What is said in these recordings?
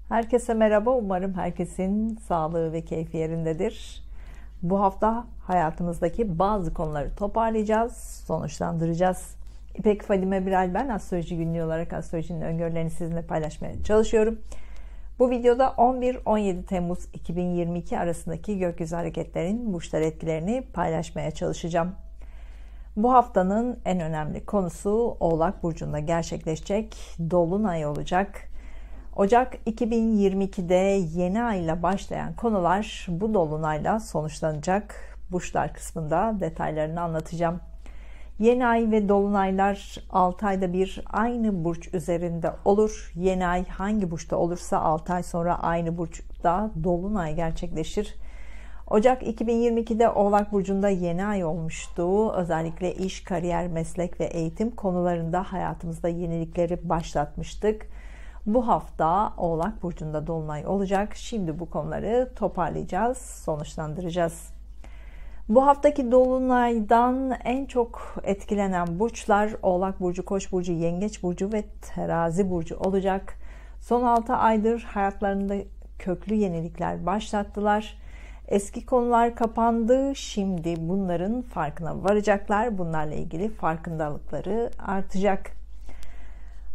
Herkese merhaba. Umarım herkesin sağlığı ve keyfi yerindedir. Bu hafta hayatımızdaki bazı konuları toparlayacağız, sonuçlandıracağız. İpek Fadime Biral ben, astroloji günlüğü olarak astrolojinin öngörülerini sizinle paylaşmaya çalışıyorum. Bu videoda 11-17 Temmuz 2022 arasındaki gökyüzü hareketlerinin burçlar etkilerini paylaşmaya çalışacağım. Bu haftanın en önemli konusu Oğlak Burcu'nda gerçekleşecek Dolunay olacak. Ocak 2022'de yeni ayla başlayan konular bu dolunayla sonuçlanacak. Burçlar kısmında detaylarını anlatacağım. Yeni ay ve dolunaylar 6 ayda bir aynı burç üzerinde olur. Yeni ay hangi burçta olursa 6 ay sonra aynı burçta dolunay gerçekleşir. Ocak 2022'de Oğlak Burcu'nda yeni ay olmuştu. Özellikle iş, kariyer, meslek ve eğitim konularında hayatımızda yenilikleri başlatmıştık. Bu hafta Oğlak Burcu'nda dolunay olacak. Şimdi bu konuları toparlayacağız, sonuçlandıracağız. Bu haftaki dolunaydan en çok etkilenen burçlar Oğlak Burcu, Koç Burcu, Yengeç Burcu ve Terazi Burcu olacak. Son 6 aydır hayatlarında köklü yenilikler başlattılar. Eski konular kapandı. Şimdi bunların farkına varacaklar. Bunlarla ilgili farkındalıkları artacak.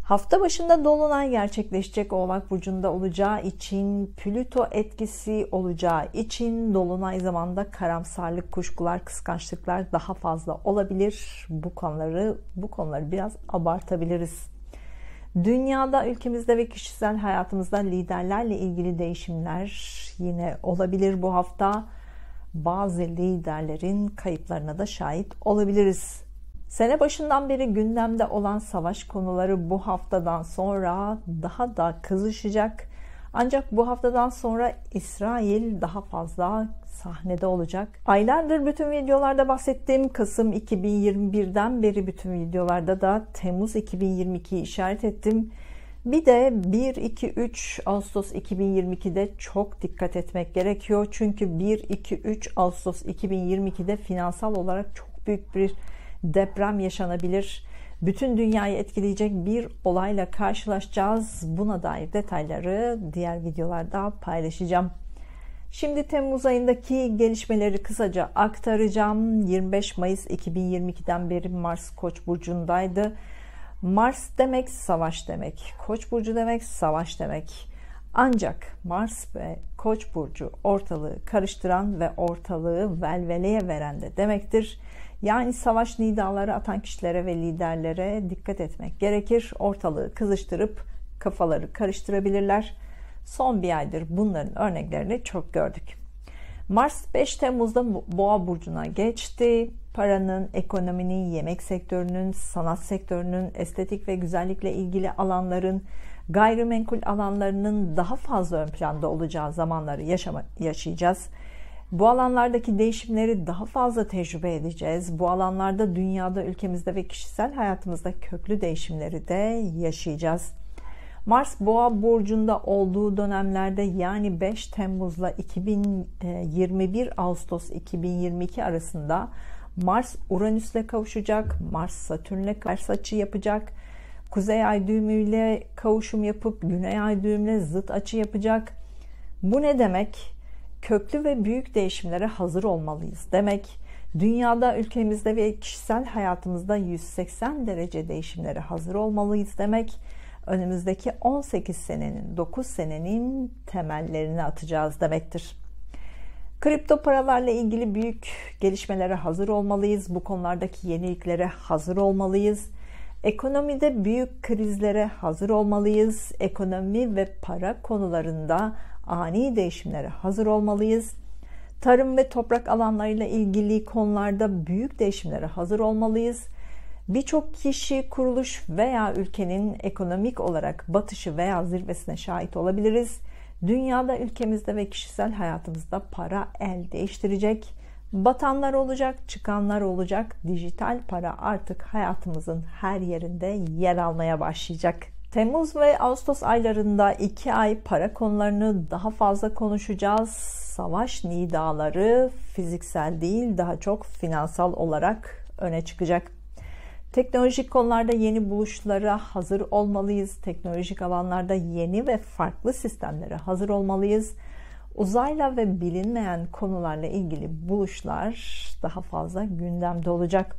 Hafta başında dolunay gerçekleşecek Oğlak Burcu'nda olacağı için, Plüto etkisi olacağı için dolunay zamanında karamsarlık, kuşkular, kıskançlıklar daha fazla olabilir. Bu konuları biraz abartabiliriz. Dünyada, ülkemizde ve kişisel hayatımızda liderlerle ilgili değişimler yine olabilir bu hafta. Bazı liderlerin kayıplarına da şahit olabiliriz. Sene başından beri gündemde olan savaş konuları bu haftadan sonra daha da kızışacak. Ancak bu haftadan sonra İsrail daha fazla sahnede olacak. Aylardır bütün videolarda bahsettiğim Kasım 2021'den beri bütün videolarda da Temmuz 2022'yi işaret ettim. Bir de 1-2-3 Ağustos 2022'de çok dikkat etmek gerekiyor. Çünkü 1-2-3 Ağustos 2022'de finansal olarak çok büyük bir deprem yaşanabilir. Bütün dünyayı etkileyecek bir olayla karşılaşacağız. Buna dair detayları diğer videolarda paylaşacağım. Şimdi Temmuz ayındaki gelişmeleri kısaca aktaracağım. 25 Mayıs 2022'den beri Mars Koç burcundaydı. Mars demek savaş demek. Koç burcu demek savaş demek. Ancak Mars ve Koç burcu ortalığı karıştıran ve ortalığı velveleye veren de demektir. Yani savaş nidaları atan kişilere ve liderlere dikkat etmek gerekir. Ortalığı kızıştırıp kafaları karıştırabilirler. Son bir aydır bunların örneklerini çok gördük. Mars 5 Temmuz'da Boğa burcuna geçti. Paranın, ekonominin, yemek sektörünün, sanat sektörünün, estetik ve güzellikle ilgili alanların, gayrimenkul alanlarının daha fazla ön planda olacağı zamanları yaşayacağız. Bu alanlardaki değişimleri daha fazla tecrübe edeceğiz. Bu alanlarda dünyada, ülkemizde ve kişisel hayatımızda köklü değişimleri de yaşayacağız. Mars Boğa burcunda olduğu dönemlerde, yani 5 Temmuz'la 21 Ağustos 2022 arasında Mars Uranüs'le kavuşacak, Mars Satürn'le ters açı yapacak, Kuzey Ay düğümüyle kavuşum yapıp Güney Ay düğümüyle zıt açı yapacak. Bu ne demek? Köklü ve büyük değişimlere hazır olmalıyız demek. Dünyada, ülkemizde ve kişisel hayatımızda 180 derece değişimlere hazır olmalıyız demek. Önümüzdeki 18 senenin, 9 senenin temellerini atacağız demektir. Kripto paralarla ilgili büyük gelişmelere hazır olmalıyız. Bu konulardaki yeniliklere hazır olmalıyız. Ekonomide büyük krizlere hazır olmalıyız. Ekonomi ve para konularında ani değişimlere hazır olmalıyız. Tarım ve toprak alanlarıyla ilgili konularda büyük değişimlere hazır olmalıyız. Birçok kişi, kuruluş veya ülkenin ekonomik olarak batışı veya zirvesine şahit olabiliriz. Dünyada, ülkemizde ve kişisel hayatımızda para el değiştirecek. Batanlar olacak, çıkanlar olacak. Dijital para artık hayatımızın her yerinde yer almaya başlayacak. Temmuz ve Ağustos aylarında 2 ay para konularını daha fazla konuşacağız. Savaş nidaları fiziksel değil, daha çok finansal olarak öne çıkacak. Teknolojik konularda yeni buluşlara hazır olmalıyız. Teknolojik alanlarda yeni ve farklı sistemlere hazır olmalıyız. Uzayla ve bilinmeyen konularla ilgili buluşlar daha fazla gündemde olacak.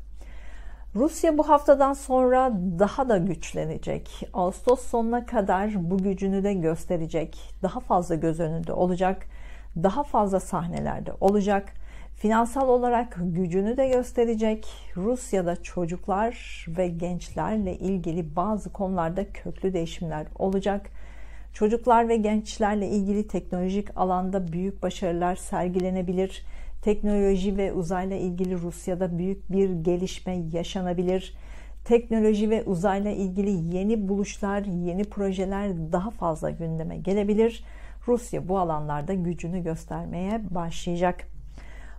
Rusya bu haftadan sonra daha da güçlenecek. Ağustos sonuna kadar bu gücünü de gösterecek. Daha fazla göz önünde olacak. Daha fazla sahnelerde olacak. Finansal olarak gücünü de gösterecek. Rusya'da çocuklar ve gençlerle ilgili bazı konularda köklü değişimler olacak. Çocuklar ve gençlerle ilgili teknolojik alanda büyük başarılar sergilenebilir. Teknoloji ve uzayla ilgili Rusya'da büyük bir gelişme yaşanabilir. Teknoloji ve uzayla ilgili yeni buluşlar, yeni projeler daha fazla gündeme gelebilir. Rusya bu alanlarda gücünü göstermeye başlayacak.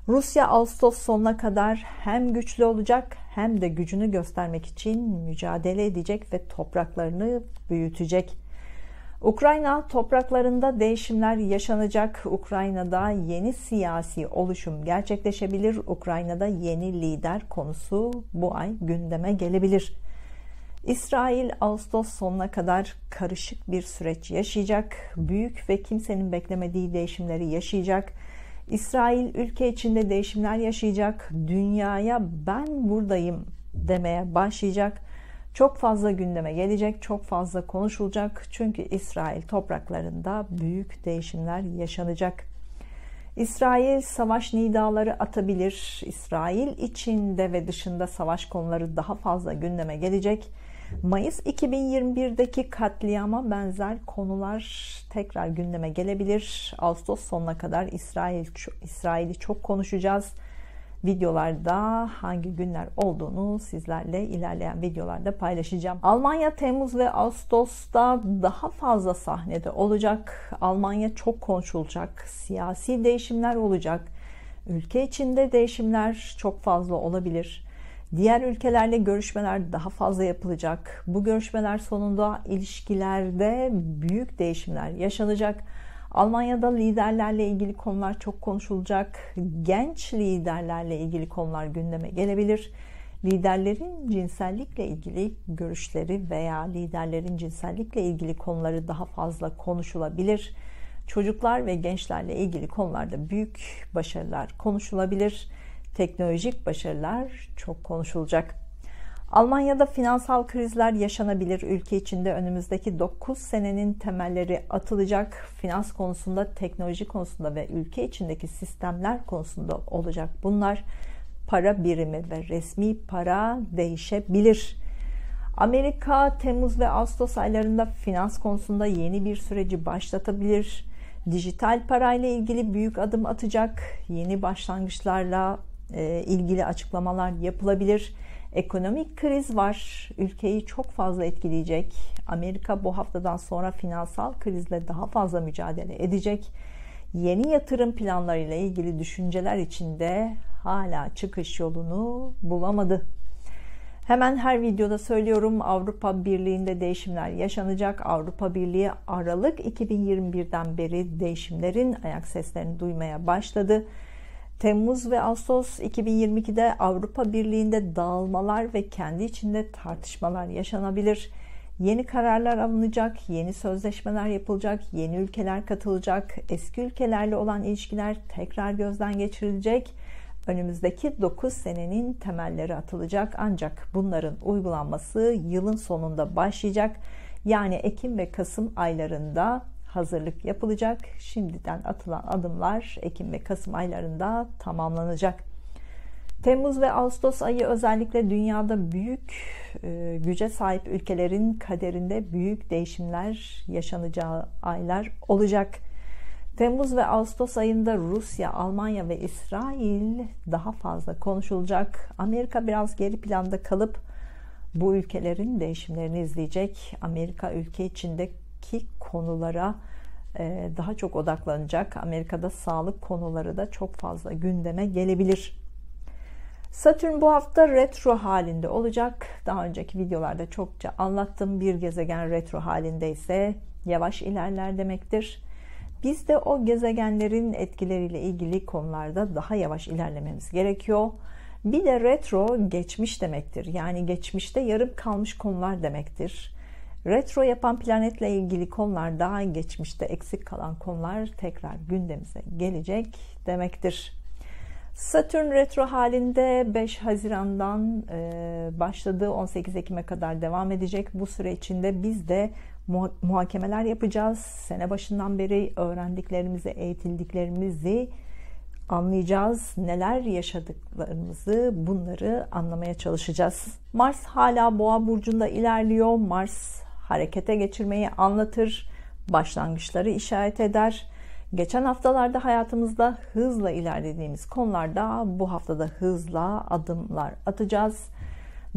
Rusya Ağustos sonuna kadar hem güçlü olacak hem de gücünü göstermek için mücadele edecek ve topraklarını büyütecek. Ukrayna topraklarında değişimler yaşanacak. Ukrayna'da yeni siyasi oluşum gerçekleşebilir. Ukrayna'da yeni lider konusu bu ay gündeme gelebilir. İsrail Ağustos sonuna kadar karışık bir süreç yaşayacak. Büyük ve kimsenin beklemediği değişimleri yaşayacak. İsrail ülke içinde değişimler yaşayacak. Dünyaya ben buradayım demeye başlayacak. Çok fazla gündeme gelecek, çok fazla konuşulacak. Çünkü İsrail topraklarında büyük değişimler yaşanacak. İsrail savaş nidaları atabilir. İsrail içinde ve dışında savaş konuları daha fazla gündeme gelecek. Mayıs 2021'deki katliama benzer konular tekrar gündeme gelebilir. Ağustos sonuna kadar İsrail'i çok konuşacağız. Videolarda hangi günler olduğunu sizlerle ilerleyen videolarda paylaşacağım. Almanya Temmuz ve Ağustos'ta daha fazla sahnede olacak. Almanya çok konuşulacak. Siyasi değişimler olacak. Ülke içinde değişimler çok fazla olabilir. Diğer ülkelerle görüşmeler daha fazla yapılacak. Bu görüşmeler sonunda ilişkilerde büyük değişimler yaşanacak. Almanya'da liderlerle ilgili konular çok konuşulacak. Genç liderlerle ilgili konular gündeme gelebilir. Liderlerin cinsellikle ilgili görüşleri veya liderlerin cinsellikle ilgili konuları daha fazla konuşulabilir. Çocuklar ve gençlerle ilgili konularda büyük başarılar konuşulabilir. Teknolojik başarılar çok konuşulacak. Almanya'da finansal krizler yaşanabilir. Ülke içinde önümüzdeki 9 senenin temelleri atılacak. Finans konusunda, teknoloji konusunda ve ülke içindeki sistemler konusunda olacak. Bunlar para birimi ve resmi para değişebilir. Amerika Temmuz ve Ağustos aylarında finans konusunda yeni bir süreci başlatabilir. Dijital parayla ilgili büyük adım atacak. Yeni başlangıçlarla ilgili açıklamalar yapılabilir. Ekonomik kriz var. Ülkeyi çok fazla etkileyecek. Amerika bu haftadan sonra finansal krizle daha fazla mücadele edecek. Yeni yatırım planlarıyla ilgili düşünceler içinde hala çıkış yolunu bulamadı. Hemen her videoda söylüyorum, Avrupa Birliği'nde değişimler yaşanacak. Avrupa Birliği Aralık 2021'den beri değişimlerin ayak seslerini duymaya başladı. Temmuz ve Ağustos 2022'de Avrupa Birliği'nde dağılmalar ve kendi içinde tartışmalar yaşanabilir. Yeni kararlar alınacak, yeni sözleşmeler yapılacak, yeni ülkeler katılacak, eski ülkelerle olan ilişkiler tekrar gözden geçirilecek. Önümüzdeki 9 senenin temelleri atılacak, ancak bunların uygulanması yılın sonunda başlayacak. Yani Ekim ve Kasım aylarında hazırlık yapılacak. Şimdiden atılan adımlar Ekim ve Kasım aylarında tamamlanacak. Temmuz ve Ağustos ayı özellikle dünyada büyük güce sahip ülkelerin kaderinde büyük değişimler yaşanacağı aylar olacak. Temmuz ve Ağustos ayında Rusya, Almanya ve İsrail daha fazla konuşulacak. Amerika biraz geri planda kalıp bu ülkelerin değişimlerini izleyecek. Amerika ülke içindeki konulara daha çok odaklanacak. Amerika'da sağlık konuları da çok fazla gündeme gelebilir. Satürn bu hafta retro halinde olacak. Daha önceki videolarda çokça anlattım. Bir gezegen retro halinde ise yavaş ilerler demektir. Biz de o gezegenlerin etkileriyle ilgili konularda daha yavaş ilerlememiz gerekiyor. Bir de retro geçmiş demektir. Yani geçmişte yarım kalmış konular demektir. Retro yapan planetle ilgili konularda geçmişte eksik kalan konular tekrar gündemimize gelecek demektir. Satürn retro halinde 5 Haziran'dan başladı, 18 Ekim'e kadar devam edecek. Bu süre içinde biz de muhakemeler yapacağız. Sene başından beri öğrendiklerimizi, eğitildiklerimizi anlayacağız. Neler yaşadıklarımızı, bunları anlamaya çalışacağız. Mars hala Boğa burcunda ilerliyor. Mars harekete geçirmeyi anlatır. Başlangıçları işaret eder. Geçen haftalarda hayatımızda hızla ilerlediğimiz konularda bu haftada hızla adımlar atacağız.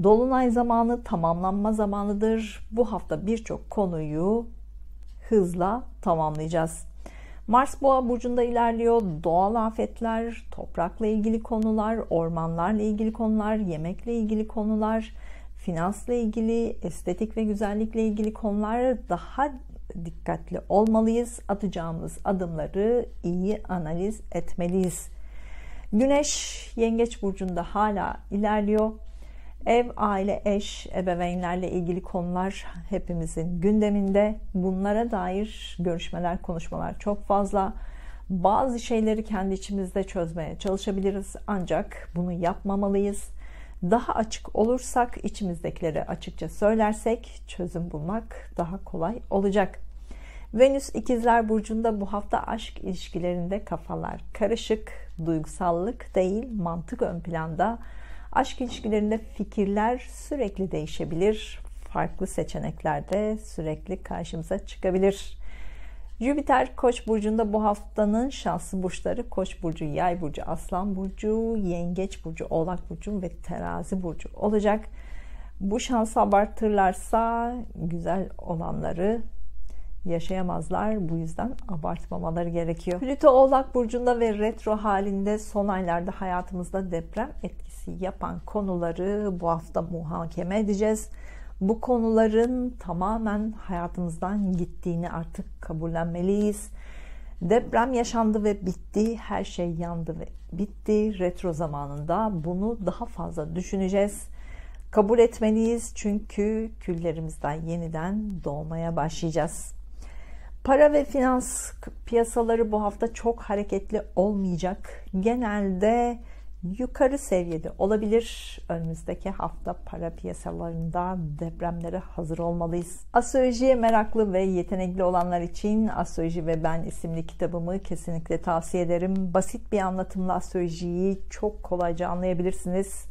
Dolunay zamanı tamamlanma zamanıdır. Bu hafta birçok konuyu hızla tamamlayacağız. Mars Boğa burcunda ilerliyor. Doğal afetler, toprakla ilgili konular, ormanlarla ilgili konular, yemekle ilgili konular, finansla ilgili, estetik ve güzellikle ilgili konular daha dikkatli olmalıyız. Atacağımız adımları iyi analiz etmeliyiz. Güneş Yengeç burcunda hala ilerliyor. Ev, aile, eş, ebeveynlerle ilgili konular hepimizin gündeminde. Bunlara dair görüşmeler, konuşmalar çok fazla. Bazı şeyleri kendi içimizde çözmeye çalışabiliriz. Ancak bunu yapmamalıyız. Daha açık olursak, içimizdekileri açıkça söylersek çözüm bulmak daha kolay olacak. Venüs İkizler burcunda bu hafta aşk ilişkilerinde kafalar karışık. Duygusallık değil, mantık ön planda. Aşk ilişkilerinde fikirler sürekli değişebilir. Farklı seçenekler de sürekli karşımıza çıkabilir. Jüpiter Koç burcunda bu haftanın şanslı burçları Koç burcu, Yay burcu, Aslan burcu, Yengeç burcu, Oğlak burcu ve Terazi burcu olacak. Bu şansı abartırlarsa güzel olanları yaşayamazlar. Bu yüzden abartmamaları gerekiyor. Plüto Oğlak burcunda ve retro halinde son aylarda hayatımızda deprem etkisi yapan konuları bu hafta muhakeme edeceğiz. Bu konuların tamamen hayatımızdan gittiğini artık kabullenmeliyiz. Deprem yaşandı ve bitti. Her şey yandı ve bitti. Retro zamanında bunu daha fazla düşüneceğiz. Kabul etmeliyiz çünkü küllerimizden yeniden doğmaya başlayacağız. Para ve finans piyasaları bu hafta çok hareketli olmayacak. Genelde yukarı seviyede olabilir. Önümüzdeki hafta para piyasalarında depremlere hazır olmalıyız. Astrolojiye meraklı ve yetenekli olanlar için Astroloji ve Ben isimli kitabımı kesinlikle tavsiye ederim. Basit bir anlatımla astrolojiyi çok kolayca anlayabilirsiniz.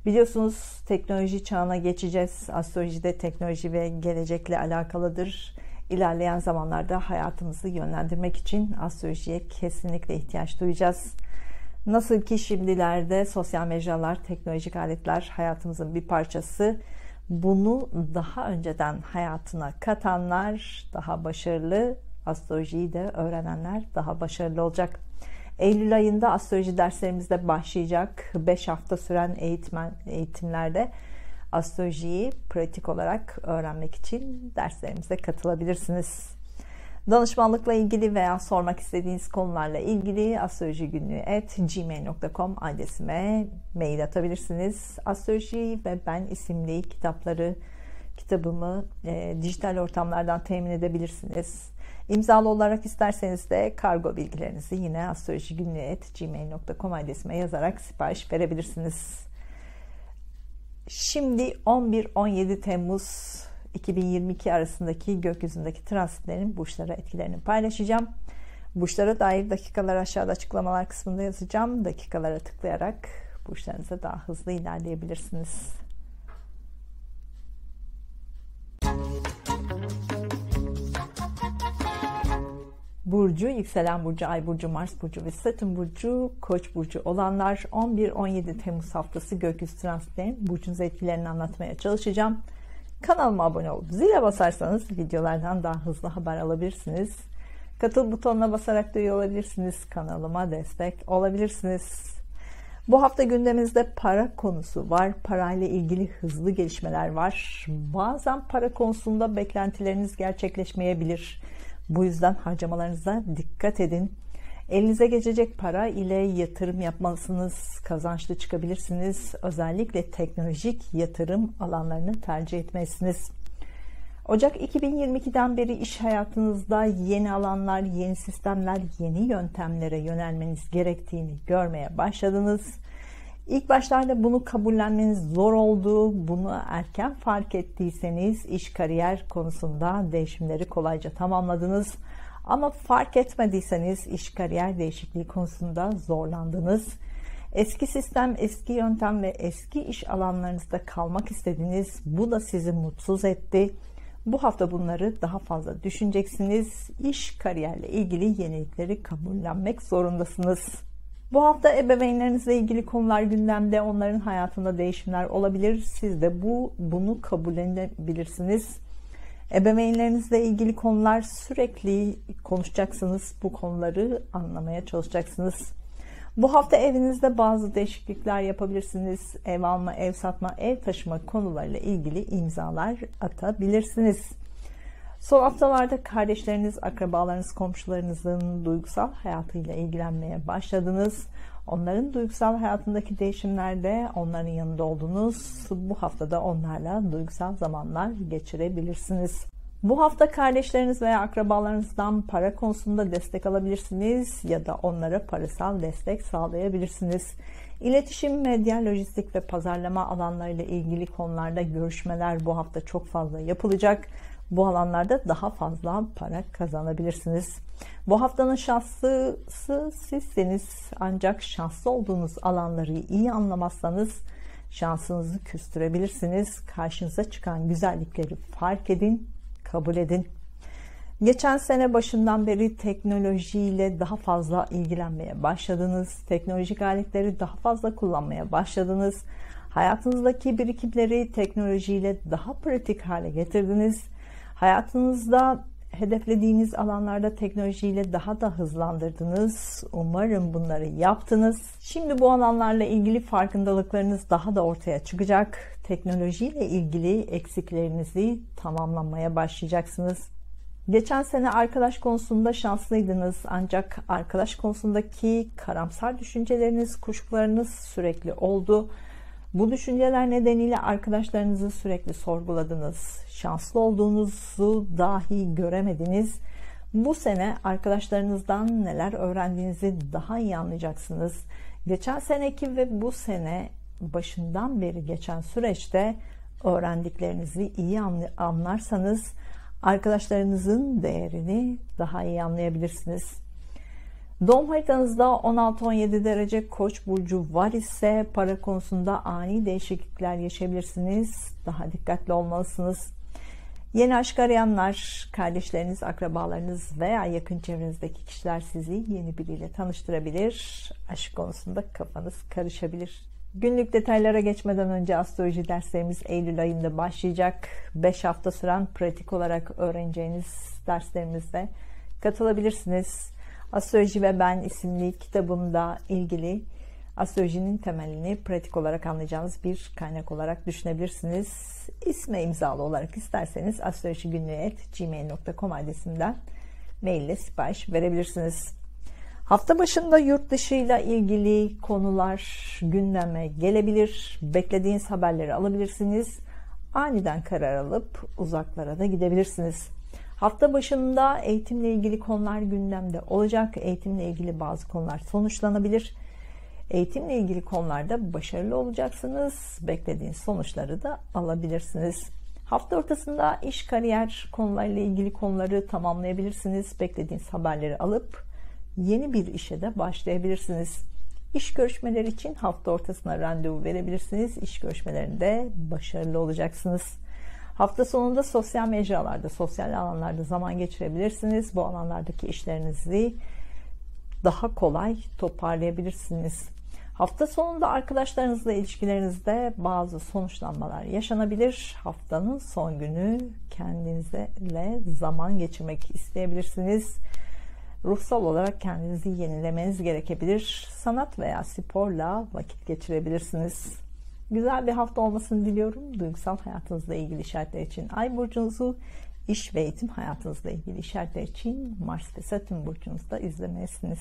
Biliyorsunuz teknoloji çağına geçeceğiz. Astroloji de teknoloji ve gelecekle alakalıdır. İlerleyen zamanlarda hayatımızı yönlendirmek için astrolojiye kesinlikle ihtiyaç duyacağız. Nasıl ki şimdilerde sosyal mecralar, teknolojik aletler hayatımızın bir parçası. Bunu daha önceden hayatına katanlar daha başarılı, astrolojiyi de öğrenenler daha başarılı olacak. Eylül ayında astroloji derslerimizde başlayacak. 5 hafta süren eğitimlerde astrolojiyi pratik olarak öğrenmek için derslerimize katılabilirsiniz. Danışmanlıkla ilgili veya sormak istediğiniz konularla ilgili astrolojigünlüğü@gmail.com adresime mail atabilirsiniz. Astroloji ve Ben isimli kitabımı dijital ortamlardan temin edebilirsiniz. İmzalı olarak isterseniz de kargo bilgilerinizi yine astrolojigünlüğü@gmail.com adresime yazarak sipariş verebilirsiniz. Şimdi 11-17 Temmuz 2022 arasındaki gökyüzündeki transitlerin burçlara etkilerini paylaşacağım. Burçlara dair dakikalar aşağıda açıklamalar kısmında yazacağım. Dakikalara tıklayarak burçlarınıza daha hızlı ilerleyebilirsiniz. Burcu, yükselen burcu, ay burcu, Mars burcu ve Satürn burcu, Koç burcu olanlar 11-17 Temmuz haftası gökyüzü transitlerin burcunuz etkilerini anlatmaya çalışacağım. Kanalıma abone olup zile basarsanız videolardan daha hızlı haber alabilirsiniz. Katıl butonuna basarak da üye olabilirsiniz. Kanalıma destek olabilirsiniz. Bu hafta gündemimizde para konusu var. Parayla ilgili hızlı gelişmeler var. Bazen para konusunda beklentileriniz gerçekleşmeyebilir. Bu yüzden harcamalarınıza dikkat edin. Elinize geçecek para ile yatırım yapmalısınız. Kazançlı çıkabilirsiniz. Özellikle teknolojik yatırım alanlarını tercih etmelisiniz. Ocak 2022'den beri iş hayatınızda yeni alanlar, yeni sistemler, yeni yöntemlere yönelmeniz gerektiğini görmeye başladınız. İlk başlarda bunu kabullenmeniz zor oldu. Bunu erken fark ettiyseniz iş kariyer konusunda değişimleri kolayca tamamladınız. Ama fark etmediyseniz iş kariyer değişikliği konusunda zorlandınız. Eski sistem, eski yöntem ve eski iş alanlarınızda kalmak istediniz. Bu da sizi mutsuz etti. Bu hafta bunları daha fazla düşüneceksiniz. İş kariyerle ilgili yenilikleri kabullenmek zorundasınız. Bu hafta ebeveynlerinizle ilgili konular gündemde. Onların hayatında değişimler olabilir. Siz de bunu kabullenebilirsiniz. Ebeveynlerinizle ilgili konular sürekli konuşacaksınız. Bu konuları anlamaya çalışacaksınız. Bu hafta evinizde bazı değişiklikler yapabilirsiniz. Ev alma, ev satma, ev taşıma konularıyla ilgili imzalar atabilirsiniz. Son haftalarda kardeşleriniz, akrabalarınız, komşularınızın duygusal hayatıyla ilgilenmeye başladınız. Onların duygusal hayatındaki değişimlerde onların yanında oldunuz. Bu haftada onlarla duygusal zamanlar geçirebilirsiniz. Bu hafta kardeşleriniz veya akrabalarınızdan para konusunda destek alabilirsiniz ya da onlara parasal destek sağlayabilirsiniz. İletişim, medya, lojistik ve pazarlama alanlarıyla ilgili konularda görüşmeler bu hafta çok fazla yapılacak. Bu alanlarda daha fazla para kazanabilirsiniz. Bu haftanın şanslısı sizseniz, ancak şanslı olduğunuz alanları iyi anlamazsanız şansınızı küstürebilirsiniz. Karşınıza çıkan güzellikleri fark edin, kabul edin. Geçen sene başından beri teknolojiyle daha fazla ilgilenmeye başladınız. Teknolojik aletleri daha fazla kullanmaya başladınız. Hayatınızdaki birikimleri teknolojiyle daha pratik hale getirdiniz. Hayatınızda hedeflediğiniz alanlarda teknolojiyle daha da hızlandırdınız. Umarım bunları yaptınız. Şimdi bu alanlarla ilgili farkındalıklarınız daha da ortaya çıkacak. Teknolojiyle ilgili eksiklerinizi tamamlamaya başlayacaksınız. Geçen sene arkadaş konusunda şanslıydınız, ancak arkadaş konusundaki karamsar düşünceleriniz, kuşkularınız sürekli oldu. Bu düşünceler nedeniyle arkadaşlarınızı sürekli sorguladınız. Şanslı olduğunuzu dahi göremediniz. Bu sene arkadaşlarınızdan neler öğrendiğinizi daha iyi anlayacaksınız. Geçen seneki ve bu sene başından beri geçen süreçte öğrendiklerinizi iyi anlarsanız arkadaşlarınızın değerini daha iyi anlayabilirsiniz. Doğum haritanızda 16-17 derece Koç burcu var ise para konusunda ani değişiklikler yaşayabilirsiniz. Daha dikkatli olmalısınız. Yeni aşk arayanlar, kardeşleriniz, akrabalarınız veya yakın çevrenizdeki kişiler sizi yeni biriyle tanıştırabilir. Aşk konusunda kafanız karışabilir. Günlük detaylara geçmeden önce astroloji derslerimiz Eylül ayında başlayacak. 5 hafta süren pratik olarak öğreneceğiniz derslerimizde katılabilirsiniz. Astroloji ve Ben isimli kitabımda ilgili astrolojinin temelini pratik olarak anlayacağınız bir kaynak olarak düşünebilirsiniz. İsme imzalı olarak isterseniz astrolojigünlüğü@gmail.com adresinden mail ile sipariş verebilirsiniz. Hafta başında yurt dışıyla ilgili konular gündeme gelebilir. Beklediğiniz haberleri alabilirsiniz. Aniden karar alıp uzaklara da gidebilirsiniz. Hafta başında eğitimle ilgili konular gündemde olacak. Eğitimle ilgili bazı konular sonuçlanabilir. Eğitimle ilgili konularda başarılı olacaksınız. Beklediğiniz sonuçları da alabilirsiniz. Hafta ortasında iş, kariyer konularıyla ilgili konuları tamamlayabilirsiniz. Beklediğiniz haberleri alıp yeni bir işe de başlayabilirsiniz. İş görüşmeleri için hafta ortasına randevu verebilirsiniz. İş görüşmelerinde başarılı olacaksınız. Hafta sonunda sosyal mecralarda, sosyal alanlarda zaman geçirebilirsiniz. Bu alanlardaki işlerinizi daha kolay toparlayabilirsiniz. Hafta sonunda arkadaşlarınızla ilişkilerinizde bazı sonuçlanmalar yaşanabilir. Haftanın son günü kendinizle zaman geçirmek isteyebilirsiniz. Ruhsal olarak kendinizi yenilemeniz gerekebilir. Sanat veya sporla vakit geçirebilirsiniz. Güzel bir hafta olmasını diliyorum. Duygusal hayatınızla ilgili işaretler için Ay burcunuzu, iş ve eğitim hayatınızla ilgili işaretler için Mars ve Satürn burcunuzda izlemelisiniz.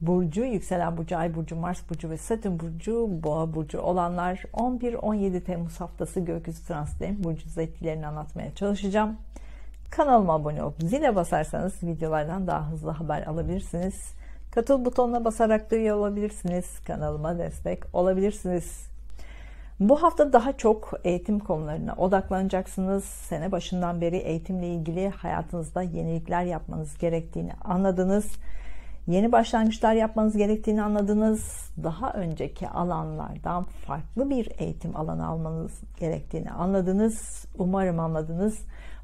burcu, yükselen burcu, ay burcu, Mars burcu ve Satürn burcu, Boğa burcu olanlar 11-17 Temmuz haftası gökyüzü transitlerinin burcu etkilerini anlatmaya çalışacağım. Kanalıma abone olup zile basarsanız videolardan daha hızlı haber alabilirsiniz. Katıl butonuna basarak da üye olabilirsiniz. Kanalıma destek olabilirsiniz. Bu hafta daha çok eğitim konularına odaklanacaksınız. Sene başından beri eğitimle ilgili hayatınızda yenilikler yapmanız gerektiğini anladınız. Yeni başlangıçlar yapmanız gerektiğini anladınız. Daha önceki alanlardan farklı bir eğitim alanı almanız gerektiğini anladınız. Umarım anladınız.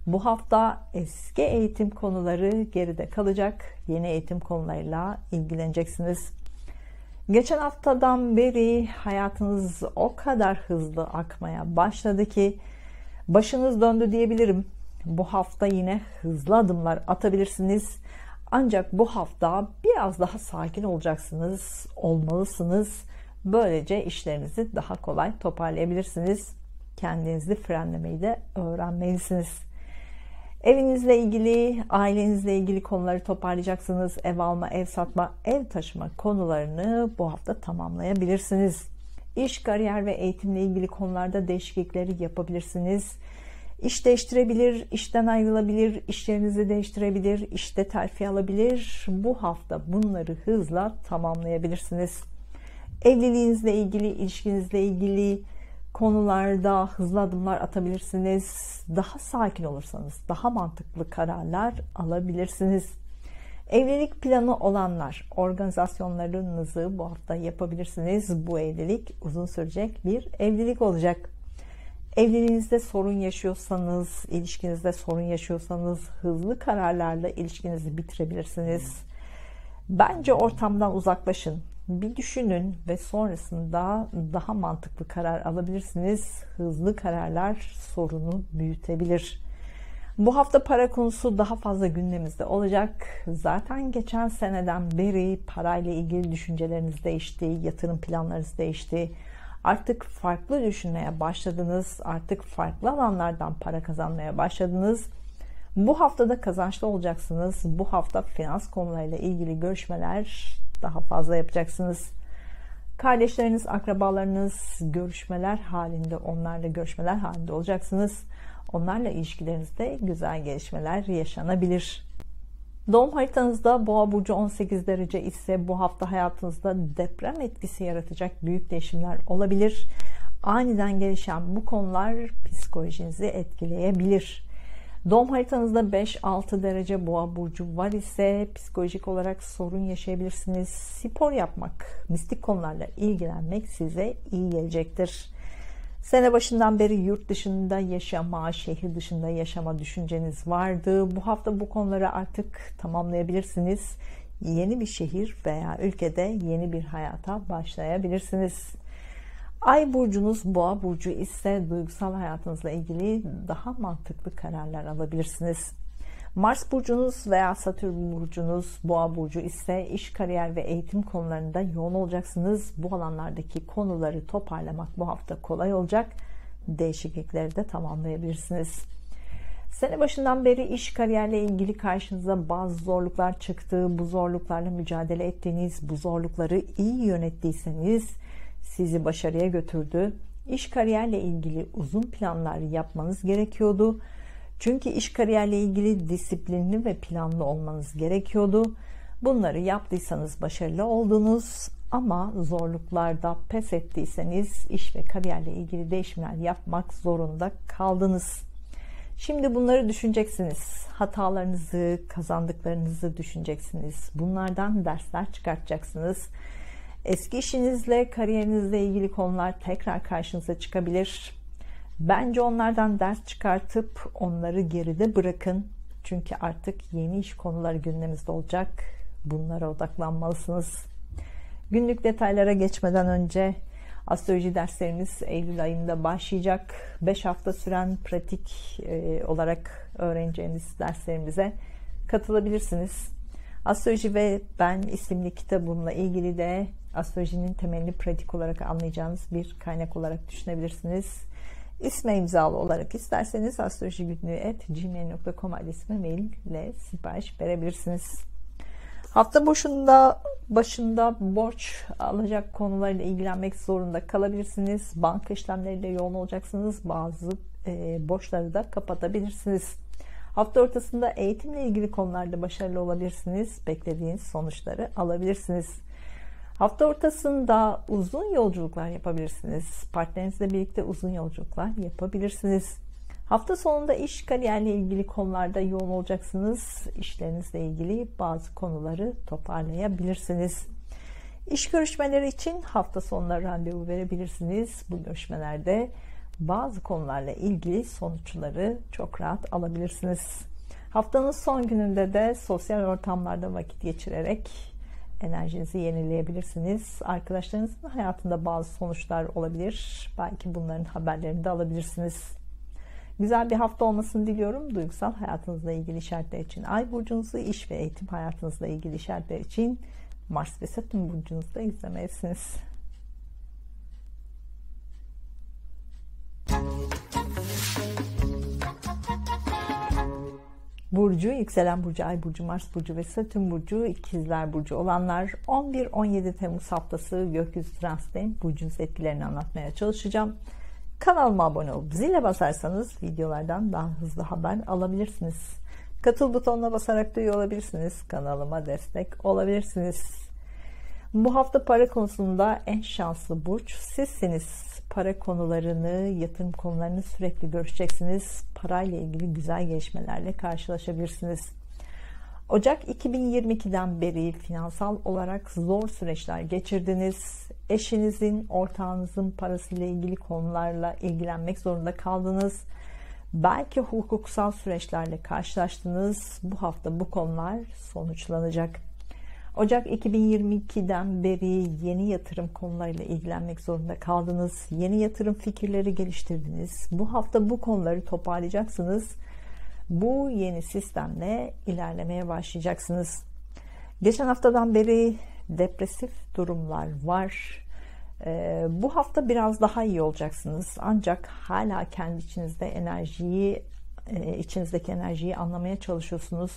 Bu hafta eski eğitim konuları geride kalacak. Yeni eğitim konularıyla ilgileneceksiniz. Geçen haftadan beri hayatınız o kadar hızlı akmaya başladı ki başınız döndü diyebilirim. Bu hafta yine hızlı adımlar atabilirsiniz. Ancak bu hafta biraz daha sakin olacaksınız, olmalısınız. Böylece işlerinizi daha kolay toparlayabilirsiniz. Kendinizi frenlemeyi de öğrenmelisiniz. Evinizle ilgili, ailenizle ilgili konuları toparlayacaksınız. Ev alma, ev satma, ev taşıma konularını bu hafta tamamlayabilirsiniz. İş, kariyer ve eğitimle ilgili konularda değişiklikleri yapabilirsiniz. İş değiştirebilir, işten ayrılabilir, işlerinizi değiştirebilir, işte terfi alabilir. Bu hafta bunları hızla tamamlayabilirsiniz. Evliliğinizle ilgili, ilişkinizle ilgili konularda hızlı adımlar atabilirsiniz. Daha sakin olursanız daha mantıklı kararlar alabilirsiniz. Evlilik planı olanlar organizasyonlarınızı bu hafta yapabilirsiniz. Bu evlilik uzun sürecek bir evlilik olacak. Evliliğinizde sorun yaşıyorsanız, ilişkinizde sorun yaşıyorsanız hızlı kararlarla ilişkinizi bitirebilirsiniz. Bence ortamdan uzaklaşın. Bir düşünün ve sonrasında daha mantıklı karar alabilirsiniz. Hızlı kararlar sorunu büyütebilir. Bu hafta para konusu daha fazla gündemimizde olacak. Zaten geçen seneden beri parayla ilgili düşünceleriniz değişti, yatırım planlarınız değişti. Artık farklı düşünmeye başladınız. Artık farklı alanlardan para kazanmaya başladınız. Bu haftada kazançlı olacaksınız. Bu hafta finans konularıyla ilgili görüşmeler daha fazla yapacaksınız. Kardeşleriniz, akrabalarınız görüşmeler halinde, onlarla görüşmeler halinde olacaksınız. Onlarla ilişkilerinizde güzel gelişmeler yaşanabilir. Doğum haritanızda Boğa burcu 18 derece ise bu hafta hayatınızda deprem etkisi yaratacak büyük değişimler olabilir. Aniden gelişen bu konular psikolojinizi etkileyebilir. Doğum haritanızda 5-6 derece Boğa burcu var ise psikolojik olarak sorun yaşayabilirsiniz. Spor yapmak, mistik konularla ilgilenmek size iyi gelecektir. Sene başından beri yurt dışında yaşama, şehir dışında yaşama düşünceniz vardı. Bu hafta bu konuları artık tamamlayabilirsiniz. Yeni bir şehir veya ülkede yeni bir hayata başlayabilirsiniz. Ay burcunuz Boğa burcu ise duygusal hayatınızla ilgili daha mantıklı kararlar alabilirsiniz. Mars burcunuz veya Satürn burcunuz Boğa burcu ise iş, kariyer ve eğitim konularında yoğun olacaksınız. Bu alanlardaki konuları toparlamak bu hafta kolay olacak. Değişiklikleri de tamamlayabilirsiniz. Sene başından beri iş, kariyerle ilgili karşınıza bazı zorluklar çıktı. Bu zorluklarla mücadele ettiğiniz, bu zorlukları iyi yönettiyseniz sizi başarıya götürdü. İş, kariyerle ilgili uzun planlar yapmanız gerekiyordu. Çünkü iş, kariyerle ilgili disiplinli ve planlı olmanız gerekiyordu. Bunları yaptıysanız başarılı oldunuz ama zorluklarda pes ettiyseniz iş ve kariyerle ilgili değişimler yapmak zorunda kaldınız. Şimdi bunları düşüneceksiniz. Hatalarınızı, kazandıklarınızı düşüneceksiniz. Bunlardan dersler çıkartacaksınız. Eski işinizle, kariyerinizle ilgili konular tekrar karşınıza çıkabilir. Bence onlardan ders çıkartıp onları geride bırakın. Çünkü artık yeni iş konuları gündeminizde olacak. Bunlara odaklanmalısınız. Günlük detaylara geçmeden önce astroloji derslerimiz Eylül ayında başlayacak. 5 hafta süren pratik olarak öğreneceğiniz derslerimize katılabilirsiniz. Astroloji ve Ben isimli kitabımla ilgili de astrolojinin temelini pratik olarak anlayacağınız bir kaynak olarak düşünebilirsiniz. İsme imzalı olarak isterseniz astrolojigünlüğü@gmail.com adresime mail ile sipariş verebilirsiniz. Hafta başında borç alacak konularıyla ilgilenmek zorunda kalabilirsiniz. Banka işlemleriyle yoğun olacaksınız. Bazı borçları da kapatabilirsiniz. Hafta ortasında eğitimle ilgili konularda başarılı olabilirsiniz. Beklediğiniz sonuçları alabilirsiniz. Hafta ortasında uzun yolculuklar yapabilirsiniz. Partnerinizle birlikte uzun yolculuklar yapabilirsiniz. Hafta sonunda iş, kariyerle ilgili konularda yoğun olacaksınız. İşlerinizle ilgili bazı konuları toparlayabilirsiniz. İş görüşmeleri için hafta sonları randevu verebilirsiniz. Bu görüşmelerde bazı konularla ilgili sonuçları çok rahat alabilirsiniz. Haftanın son gününde de sosyal ortamlarda vakit geçirerek enerjinizi yenileyebilirsiniz. Arkadaşlarınızın hayatında bazı sonuçlar olabilir. Belki bunların haberlerini de alabilirsiniz. Güzel bir hafta olmasını diliyorum. Duygusal hayatınızla ilgili işaretler için Ay burcunuzu, iş ve eğitim hayatınızla ilgili işaretler için Mars ve Satürn burcunuzda izlemelisiniz. Burcu, yükselen burcu, Ay burcu, Mars burcu ve Satürn burcu, ikizler burcu olanlar 11-17 Temmuz haftası gökyüzü transitinin burcunuz etkilerini anlatmaya çalışacağım. Kanalıma abone olup zile basarsanız videolardan daha hızlı haber alabilirsiniz. Katıl butonuna basarak da üye olabilirsiniz. Kanalıma destek olabilirsiniz. Bu hafta para konusunda en şanslı burç sizsiniz. Para konularını, yatırım konularını sürekli görüşeceksiniz. Parayla ilgili güzel gelişmelerle karşılaşabilirsiniz. Ocak 2022'den beri finansal olarak zor süreçler geçirdiniz. Eşinizin, ortağınızın parasıyla ilgili konularla ilgilenmek zorunda kaldınız. Belki hukuksal süreçlerle karşılaştınız. Bu hafta bu konular sonuçlanacak. Ocak 2022'den beri yeni yatırım konularıyla ilgilenmek zorunda kaldınız. Yeni yatırım fikirleri geliştirdiniz. Bu hafta bu konuları toparlayacaksınız. Bu yeni sistemle ilerlemeye başlayacaksınız. Geçen haftadan beri depresif durumlar var. Bu hafta biraz daha iyi olacaksınız. Ancak hala kendi içinizdeki enerjiyi anlamaya çalışıyorsunuz.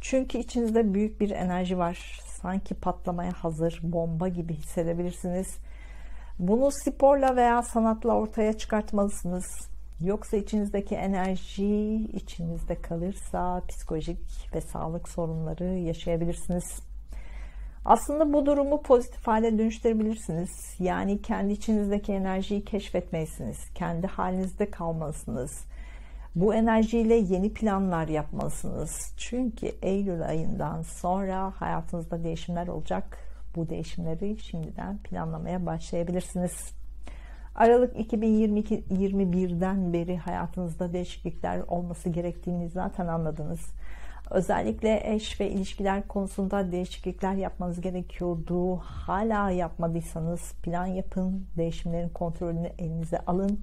Çünkü içinizde büyük bir enerji var. Sanki patlamaya hazır, bomba gibi hissedebilirsiniz. Bunu sporla veya sanatla ortaya çıkartmalısınız. Yoksa içinizdeki enerji içinizde kalırsa psikolojik ve sağlık sorunları yaşayabilirsiniz. Aslında bu durumu pozitif hale dönüştürebilirsiniz. Yani kendi içinizdeki enerjiyi keşfetmelisiniz. Kendi halinizde kalmalısınız. Bu enerjiyle yeni planlar yapmalısınız. Çünkü Eylül ayından sonra hayatınızda değişimler olacak. Bu değişimleri şimdiden planlamaya başlayabilirsiniz. Aralık 2021'den beri hayatınızda değişiklikler olması gerektiğini zaten anladınız. Özellikle eş ve ilişkiler konusunda değişiklikler yapmanız gerekiyordu. Hala yapmadıysanız plan yapın. Değişimlerin kontrolünü elinize alın.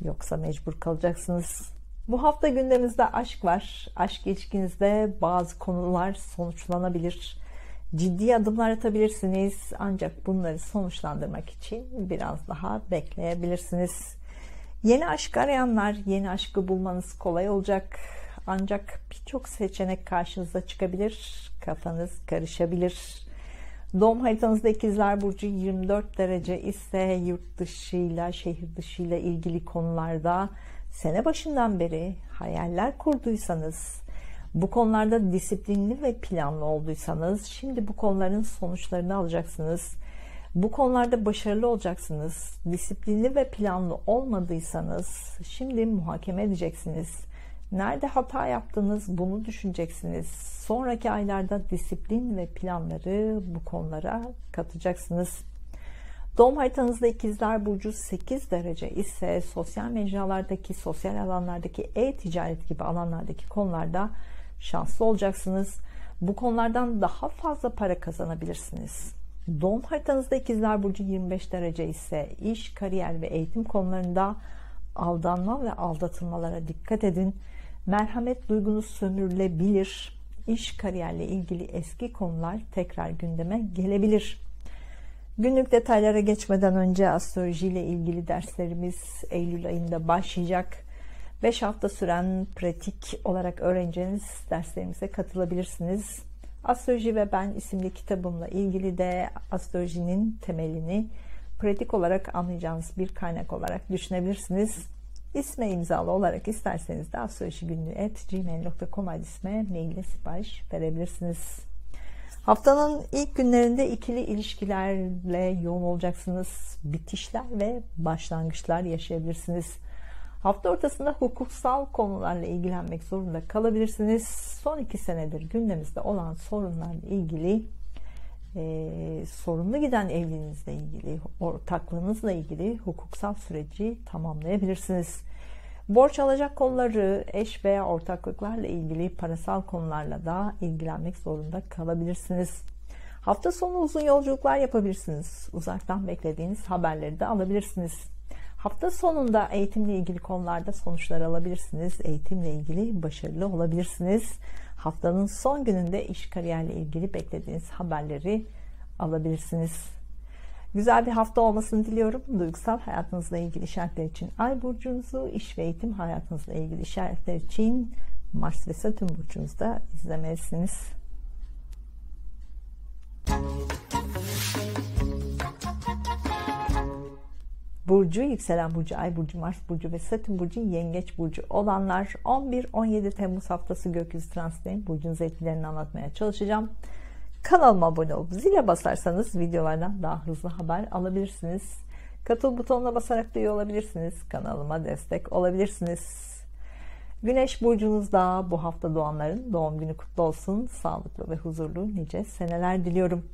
Yoksa mecbur kalacaksınız. Bu hafta gündemimizde aşk var. Aşk ilişkinizde bazı konular sonuçlanabilir. Ciddi adımlar atabilirsiniz. Ancak bunları sonuçlandırmak için biraz daha bekleyebilirsiniz. Yeni aşk arayanlar, yeni aşkı bulmanız kolay olacak. Ancak birçok seçenek karşınıza çıkabilir. Kafanız karışabilir. Doğum haritanızda ikizler burcu 24 derece ise yurt dışıyla, şehir dışıyla ilgili konularda sene başından beri hayaller kurduysanız, bu konularda disiplinli ve planlı olduysanız şimdi bu konuların sonuçlarını alacaksınız. Bu konularda başarılı olacaksınız. Disiplinli ve planlı olmadıysanız şimdi muhakeme edeceksiniz. Nerede hata yaptınız bunu düşüneceksiniz. Sonraki aylarda disiplin ve planları bu konulara katacaksınız. Doğum haritanızda ikizler burcu 8 derece ise sosyal mecralardaki, sosyal alanlardaki, e-ticaret gibi alanlardaki konularda şanslı olacaksınız. Bu konulardan daha fazla para kazanabilirsiniz. Doğum haritanızda ikizler burcu 25 derece ise iş, kariyer ve eğitim konularında aldanma ve aldatılmalara dikkat edin. Merhamet duygunuz sömürülebilir. İş, kariyerle ilgili eski konular tekrar gündeme gelebilir. Günlük detaylara geçmeden önce astroloji ile ilgili derslerimiz Eylül ayında başlayacak. 5 hafta süren pratik olarak öğreneceğiniz derslerimize katılabilirsiniz. Astroloji ve Ben isimli kitabımla ilgili de astrolojinin temelini pratik olarak anlayacağınız bir kaynak olarak düşünebilirsiniz. İsme imzalı olarak isterseniz de astrolojigünlüğü@gmail.com adresine mail ile sipariş verebilirsiniz. Haftanın ilk günlerinde ikili ilişkilerle yoğun olacaksınız. Bitişler ve başlangıçlar yaşayabilirsiniz. Hafta ortasında hukuksal konularla ilgilenmek zorunda kalabilirsiniz. Son 2 senedir gündemimizde olan sorunlarla ilgili, sorunlu giden evliliğinizle ilgili, ortaklığınızla ilgili hukuksal süreci tamamlayabilirsiniz. Borç alacak konuları, eş veya ortaklıklarla ilgili parasal konularla da ilgilenmek zorunda kalabilirsiniz. Hafta sonu uzun yolculuklar yapabilirsiniz. Uzaktan beklediğiniz haberleri de alabilirsiniz. Hafta sonunda eğitimle ilgili konularda sonuçlar alabilirsiniz. Eğitimle ilgili başarılı olabilirsiniz. Haftanın son gününde iş kariyerle ilgili beklediğiniz haberleri alabilirsiniz. Güzel bir hafta olmasını diliyorum. Duygusal hayatınızla ilgili işaretler için Ay burcunuzu, iş ve eğitim hayatınızla ilgili işaretler için Mars ve Satürn burcunuzda izlemelisiniz. Burcu, yükselen burcu, ay burcu, Mars burcu ve Satürn burcu, yengeç burcu olanlar 11-17 Temmuz haftası gökyüzü transitlerinin burcunuz etkilerini anlatmaya çalışacağım. Kanalıma abone olup zile basarsanız videolardan daha hızlı haber alabilirsiniz. Katıl butonuna basarak da üye olabilirsiniz. Kanalıma destek olabilirsiniz. Güneş burcunuzda bu hafta doğanların doğum günü kutlu olsun. Sağlıklı ve huzurlu nice seneler diliyorum.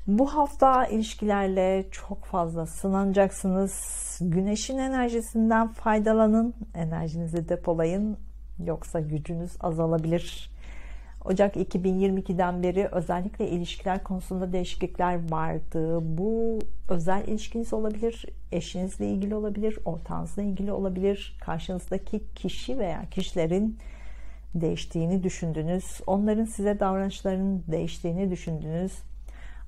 Bu hafta ilişkilerle çok fazla sınanacaksınız. Güneşin enerjisinden faydalanın. Enerjinizi depolayın. Yoksa gücünüz azalabilir. Ocak 2022'den beri özellikle ilişkiler konusunda değişiklikler vardı. Bu özel ilişkiniz olabilir, eşinizle ilgili olabilir, ortağınızla ilgili olabilir. Karşınızdaki kişi veya kişilerin değiştiğini düşündünüz. Onların size davranışlarının değiştiğini düşündünüz.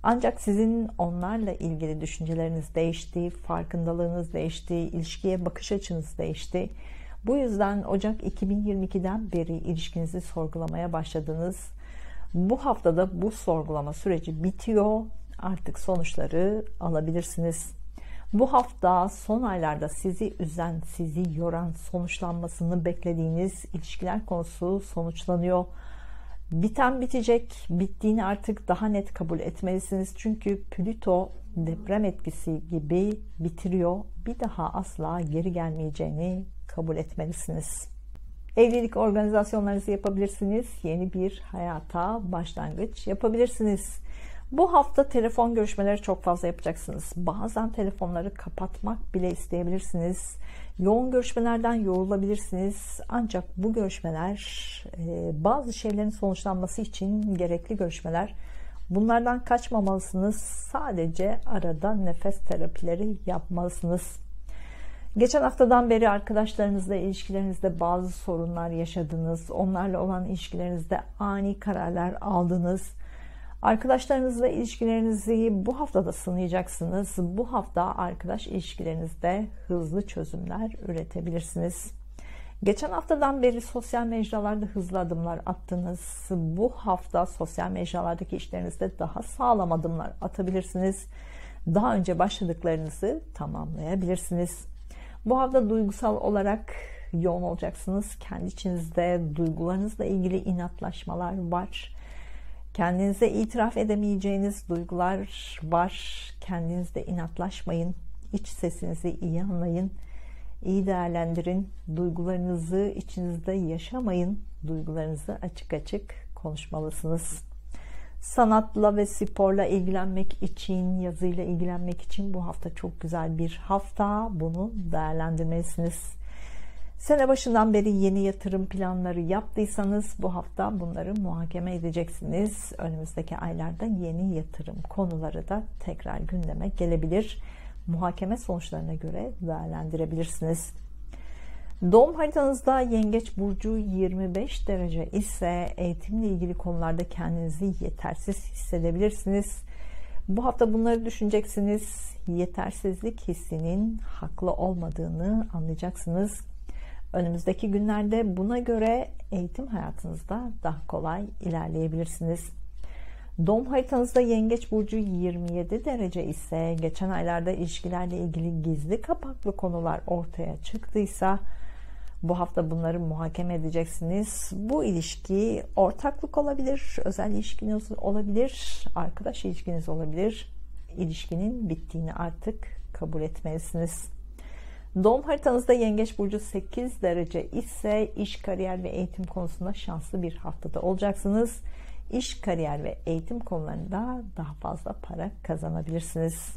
Ancak sizin onlarla ilgili düşünceleriniz değişti, farkındalığınız değişti, ilişkiye bakış açınız değişti. Bu yüzden Ocak 2022'den beri ilişkinizi sorgulamaya başladınız. Bu haftada bu sorgulama süreci bitiyor. Artık sonuçları alabilirsiniz. Bu hafta son aylarda sizi üzen, sizi yoran, sonuçlanmasını beklediğiniz ilişkiler konusu sonuçlanıyor. Biten bitecek, bittiğini artık daha net kabul etmelisiniz. Çünkü Plüto deprem etkisi gibi bitiriyor. Bir daha asla geri gelmeyeceğini kabul etmelisiniz. Evlilik organizasyonlarınızı yapabilirsiniz. Yeni bir hayata başlangıç yapabilirsiniz. Bu hafta telefon görüşmeleri çok fazla yapacaksınız. Bazen telefonları kapatmak bile isteyebilirsiniz. Yoğun görüşmelerden yorulabilirsiniz. Ancak bu görüşmeler bazı şeylerin sonuçlanması için gerekli görüşmeler. Bunlardan kaçmamalısınız. Sadece arada nefes terapileri yapmalısınız. Geçen haftadan beri arkadaşlarınızla ilişkilerinizde bazı sorunlar yaşadınız. Onlarla olan ilişkilerinizde ani kararlar aldınız. Arkadaşlarınızla ilişkilerinizi bu hafta da sınayacaksınız. Bu hafta arkadaş ilişkilerinizde hızlı çözümler üretebilirsiniz. Geçen haftadan beri sosyal mecralarda hızlı adımlar attınız. Bu hafta sosyal mecralardaki işlerinizde daha sağlam adımlar atabilirsiniz. Daha önce başladıklarınızı tamamlayabilirsiniz. Bu hafta duygusal olarak yoğun olacaksınız. Kendi içinizde duygularınızla ilgili inatlaşmalar var. Kendinize itiraf edemeyeceğiniz duygular var. Kendinizde inatlaşmayın. İç sesinizi iyi anlayın. İyi değerlendirin. Duygularınızı içinizde yaşamayın. Duygularınızı açık açık konuşmalısınız. Sanatla ve sporla ilgilenmek için, yazıyla ilgilenmek için bu hafta çok güzel bir hafta. Bunu değerlendirmelisiniz. Sene başından beri yeni yatırım planları yaptıysanız bu hafta bunları muhakeme edeceksiniz. Önümüzdeki aylarda yeni yatırım konuları da tekrar gündeme gelebilir. Muhakeme sonuçlarına göre değerlendirebilirsiniz. Doğum haritanızda Yengeç burcu 25 derece ise eğitimle ilgili konularda kendinizi yetersiz hissedebilirsiniz. Bu hafta bunları düşüneceksiniz. Yetersizlik hissinin haklı olmadığını anlayacaksınız. Önümüzdeki günlerde buna göre eğitim hayatınızda daha kolay ilerleyebilirsiniz. Doğum haritanızda Yengeç burcu 27 derece ise, geçen aylarda ilişkilerle ilgili gizli kapaklı konular ortaya çıktıysa bu hafta bunları muhakeme edeceksiniz. Bu ilişki ortaklık olabilir, özel ilişkiniz olabilir, arkadaş ilişkiniz olabilir. İlişkinin bittiğini artık kabul etmelisiniz. Doğum haritanızda Yengeç burcu 8 derece ise iş, kariyer ve eğitim konusunda şanslı bir haftada olacaksınız. İş, kariyer ve eğitim konularında daha fazla para kazanabilirsiniz.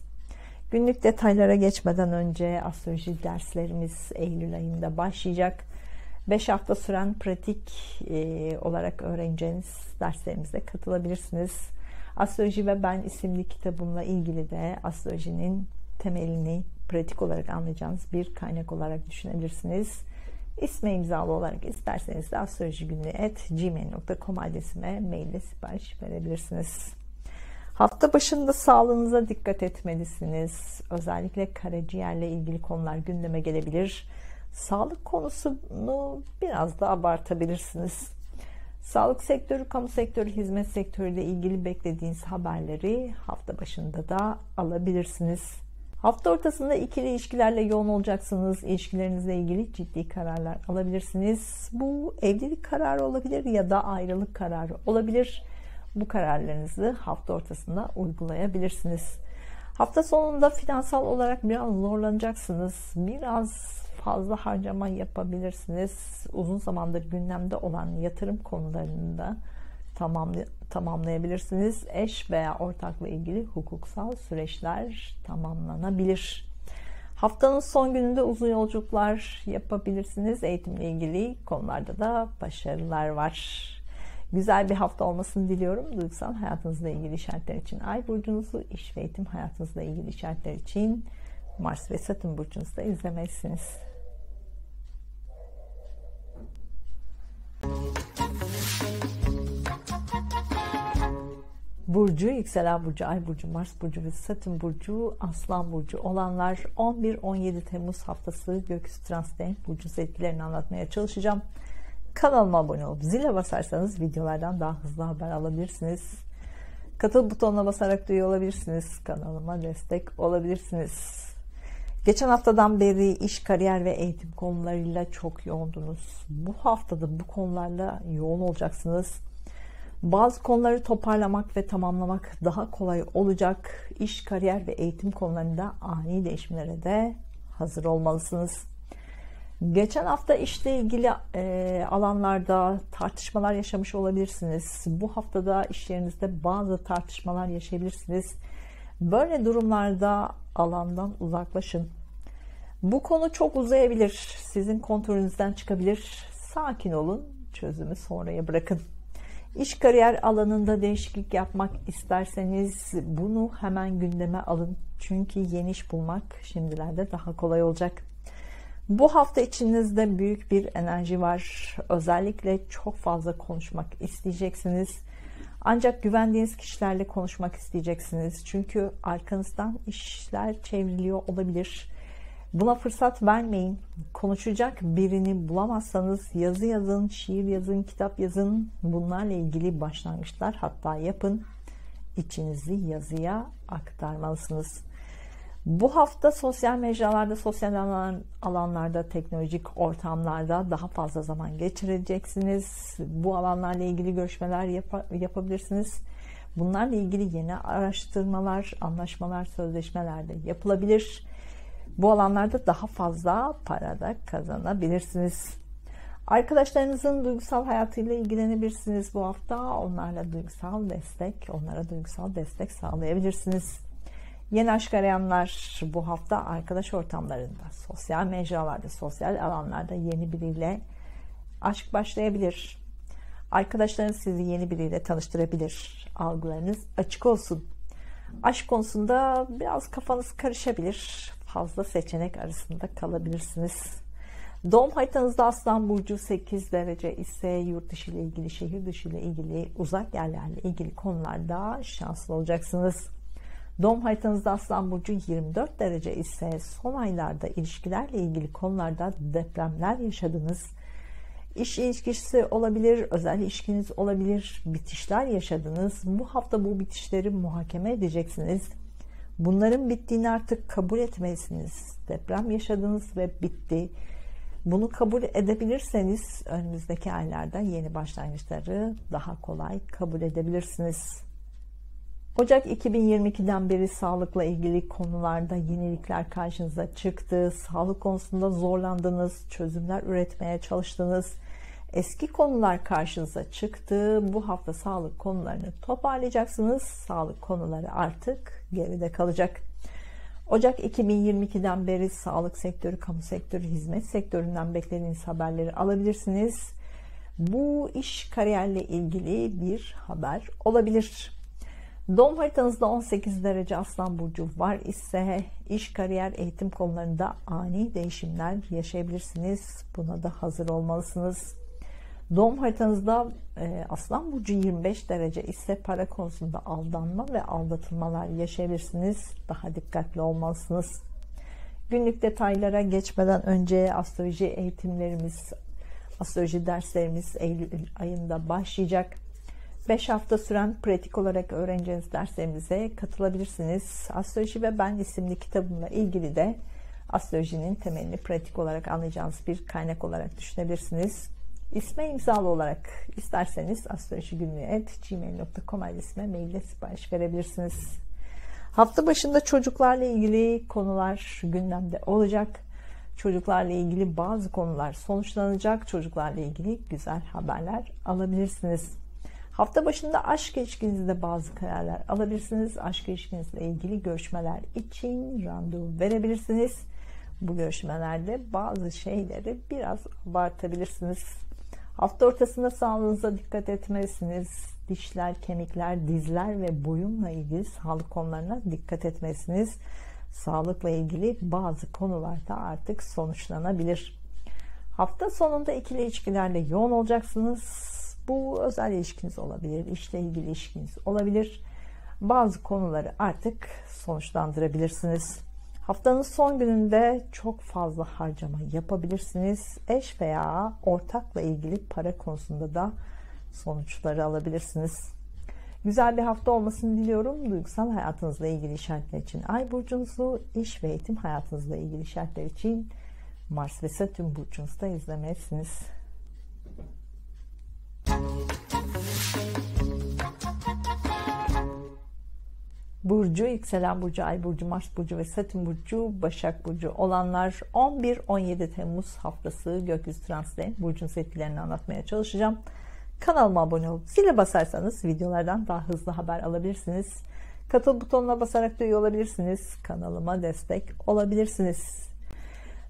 Günlük detaylara geçmeden önce astroloji derslerimiz Eylül ayında başlayacak. 5 hafta süren pratik olarak öğreneceğiniz derslerimize katılabilirsiniz. Astroloji ve Ben isimli kitabımla ilgili de astrolojinin temelini pratik olarak anlayacağınız bir kaynak olarak düşünebilirsiniz. İsme imzalı olarak isterseniz de astrolojigünlüğü@gmail.com adresime maille sipariş verebilirsiniz. Hafta başında sağlığınıza dikkat etmelisiniz. Özellikle karaciğerle ilgili konular gündeme gelebilir. Sağlık konusunu biraz da abartabilirsiniz. Sağlık sektörü, kamu sektörü, hizmet sektörüyle ilgili beklediğiniz haberleri hafta başında da alabilirsiniz. Hafta ortasında ikili ilişkilerle yoğun olacaksınız. İlişkilerinizle ilgili ciddi kararlar alabilirsiniz. Bu evlilik kararı olabilir ya da ayrılık kararı olabilir. Bu kararlarınızı hafta ortasında uygulayabilirsiniz. Hafta sonunda finansal olarak biraz zorlanacaksınız. Biraz fazla harcama yapabilirsiniz. Uzun zamandır gündemde olan yatırım konularını da tamamlayabilirsiniz. Eş veya ortakla ilgili hukuksal süreçler tamamlanabilir. Haftanın son gününde uzun yolculuklar yapabilirsiniz. Eğitimle ilgili konularda da başarılar var. Güzel bir hafta olmasını diliyorum. Duygusal hayatınızla ilgili işaretler için Ay burcunuzu, iş ve eğitim hayatınızla ilgili işaretler için Mars ve Satürn burcunuzda izlemelisiniz. Burcu, yükselen burcu, Ay burcu, Mars burcu ve Satürn burcu, Aslan burcu olanlar 11-17 Temmuz haftası gökyüzü transit burcu etkilerini anlatmaya çalışacağım. Kanalıma abone olup zile basarsanız videolardan daha hızlı haber alabilirsiniz. Katıl butonuna basarak üye olabilirsiniz. Kanalıma destek olabilirsiniz. Geçen haftadan beri iş, kariyer ve eğitim konularıyla çok yoğundunuz. Bu haftada bu konularla yoğun olacaksınız. Bazı konuları toparlamak ve tamamlamak daha kolay olacak. İş, kariyer ve eğitim konularında ani değişimlere de hazır olmalısınız. Geçen hafta işle ilgili alanlarda tartışmalar yaşamış olabilirsiniz. Bu haftada iş yerinizde bazı tartışmalar yaşayabilirsiniz. Böyle durumlarda alandan uzaklaşın. Bu konu çok uzayabilir. Sizin kontrolünüzden çıkabilir. Sakin olun. Çözümü sonraya bırakın. İş, kariyer alanında değişiklik yapmak isterseniz bunu hemen gündeme alın. Çünkü yeni iş bulmak şimdilerde daha kolay olacak. Bu hafta içinizde büyük bir enerji var. Özellikle çok fazla konuşmak isteyeceksiniz. Ancak güvendiğiniz kişilerle konuşmak isteyeceksiniz. Çünkü arkanızdan işler çevriliyor olabilir. Buna fırsat vermeyin. Konuşacak birini bulamazsanız yazı yazın, şiir yazın, kitap yazın. Bunlarla ilgili başlangıçlar hatta yapın. İçinizi yazıya aktarmalısınız. Bu hafta sosyal mecralarda, sosyal alanlarda, teknolojik ortamlarda daha fazla zaman geçireceksiniz. Bu alanlarla ilgili görüşmeler yapabilirsiniz. Bunlarla ilgili yeni araştırmalar, anlaşmalar, sözleşmeler de yapılabilir. Bu alanlarda daha fazla para da kazanabilirsiniz. Arkadaşlarınızın duygusal hayatıyla ilgilenebilirsiniz bu hafta. Onlara duygusal destek sağlayabilirsiniz. Yeni aşk arayanlar bu hafta arkadaş ortamlarında, sosyal mecralarda, sosyal alanlarda yeni biriyle aşk başlayabilir. Arkadaşlarınız sizi yeni biriyle tanıştırabilir. Algılarınız açık olsun. Aşk konusunda biraz kafanız karışabilir. Fazla seçenek arasında kalabilirsiniz. Doğum haritanızda Aslan burcu 8 derece ise yurt dışı ile ilgili, şehir dışı ile ilgili, uzak yerlerle ilgili konularda şanslı olacaksınız. Doğum haritanızda Aslan Burcu 24 derece ise son aylarda ilişkilerle ilgili konularda depremler yaşadınız. İş ilişkisi olabilir, özel ilişkiniz olabilir, bitişler yaşadınız. Bu hafta bu bitişleri muhakeme edeceksiniz. Bunların bittiğini artık kabul etmelisiniz. Deprem yaşadınız ve bitti. Bunu kabul edebilirseniz önümüzdeki aylarda yeni başlangıçları daha kolay kabul edebilirsiniz. Ocak 2022'den beri sağlıkla ilgili konularda yenilikler karşınıza çıktı. Sağlık konusunda zorlandınız, çözümler üretmeye çalıştınız. Eski konular karşınıza çıktı. Bu hafta sağlık konularını toparlayacaksınız. Sağlık konuları artık geride kalacak. Ocak 2022'den beri sağlık sektörü, kamu sektörü, hizmet sektöründen beklediğiniz haberleri alabilirsiniz. Bu iş kariyerle ilgili bir haber olabilir. Doğum haritanızda 18 derece Aslan Burcu var ise iş, kariyer, eğitim konularında ani değişimler yaşayabilirsiniz. Buna da hazır olmalısınız. Doğum haritanızda Aslan Burcu 25 derece ise para konusunda aldanma ve aldatılmalar yaşayabilirsiniz. Daha dikkatli olmalısınız. Günlük detaylara geçmeden önce astroloji eğitimlerimiz, astroloji derslerimiz Eylül ayında başlayacak. 5 hafta süren pratik olarak öğreneceğiniz derslerimize katılabilirsiniz. Astroloji ve Ben isimli kitabımla ilgili de astrolojinin temelini pratik olarak anlayacağınız bir kaynak olarak düşünebilirsiniz. İsme imzalı olarak isterseniz astrolojigünlüğü@gmail.com adresime maille sipariş verebilirsiniz. Hafta başında çocuklarla ilgili konular gündemde olacak. Çocuklarla ilgili bazı konular sonuçlanacak. Çocuklarla ilgili güzel haberler alabilirsiniz. Hafta başında aşk ilişkinizde bazı kararlar alabilirsiniz. Aşk ilişkinizle ilgili görüşmeler için randevu verebilirsiniz. Bu görüşmelerde bazı şeyleri biraz abartabilirsiniz. Hafta ortasında sağlığınıza dikkat etmelisiniz. Dişler, kemikler, dizler ve boyunla ilgili sağlık konularına dikkat etmelisiniz. Sağlıkla ilgili bazı konularda artık sonuçlanabilir. Hafta sonunda ikili ilişkilerle yoğun olacaksınız. Bu özel ilişkiniz olabilir, işle ilgili ilişkiniz olabilir. Bazı konuları artık sonuçlandırabilirsiniz. Haftanın son gününde çok fazla harcama yapabilirsiniz. Eş veya ortakla ilgili para konusunda da sonuçları alabilirsiniz. Güzel bir hafta olmasını diliyorum. Duygusal hayatınızla ilgili işaretler için Ay burcunuzu, iş ve eğitim hayatınızla ilgili işaretler için Mars ve Satürn burcunuzda izlemelisiniz. Burcu, yükselen burcu, ay burcu, Mars burcu ve Satürn burcu, Başak burcu olanlar 11-17 Temmuz haftası gökyüzü transitleri burcunuz etkilerini anlatmaya çalışacağım. Kanalıma abone olup zile basarsanız videolardan daha hızlı haber alabilirsiniz. Katıl butonuna basarak da üye olabilirsiniz. Kanalıma destek olabilirsiniz.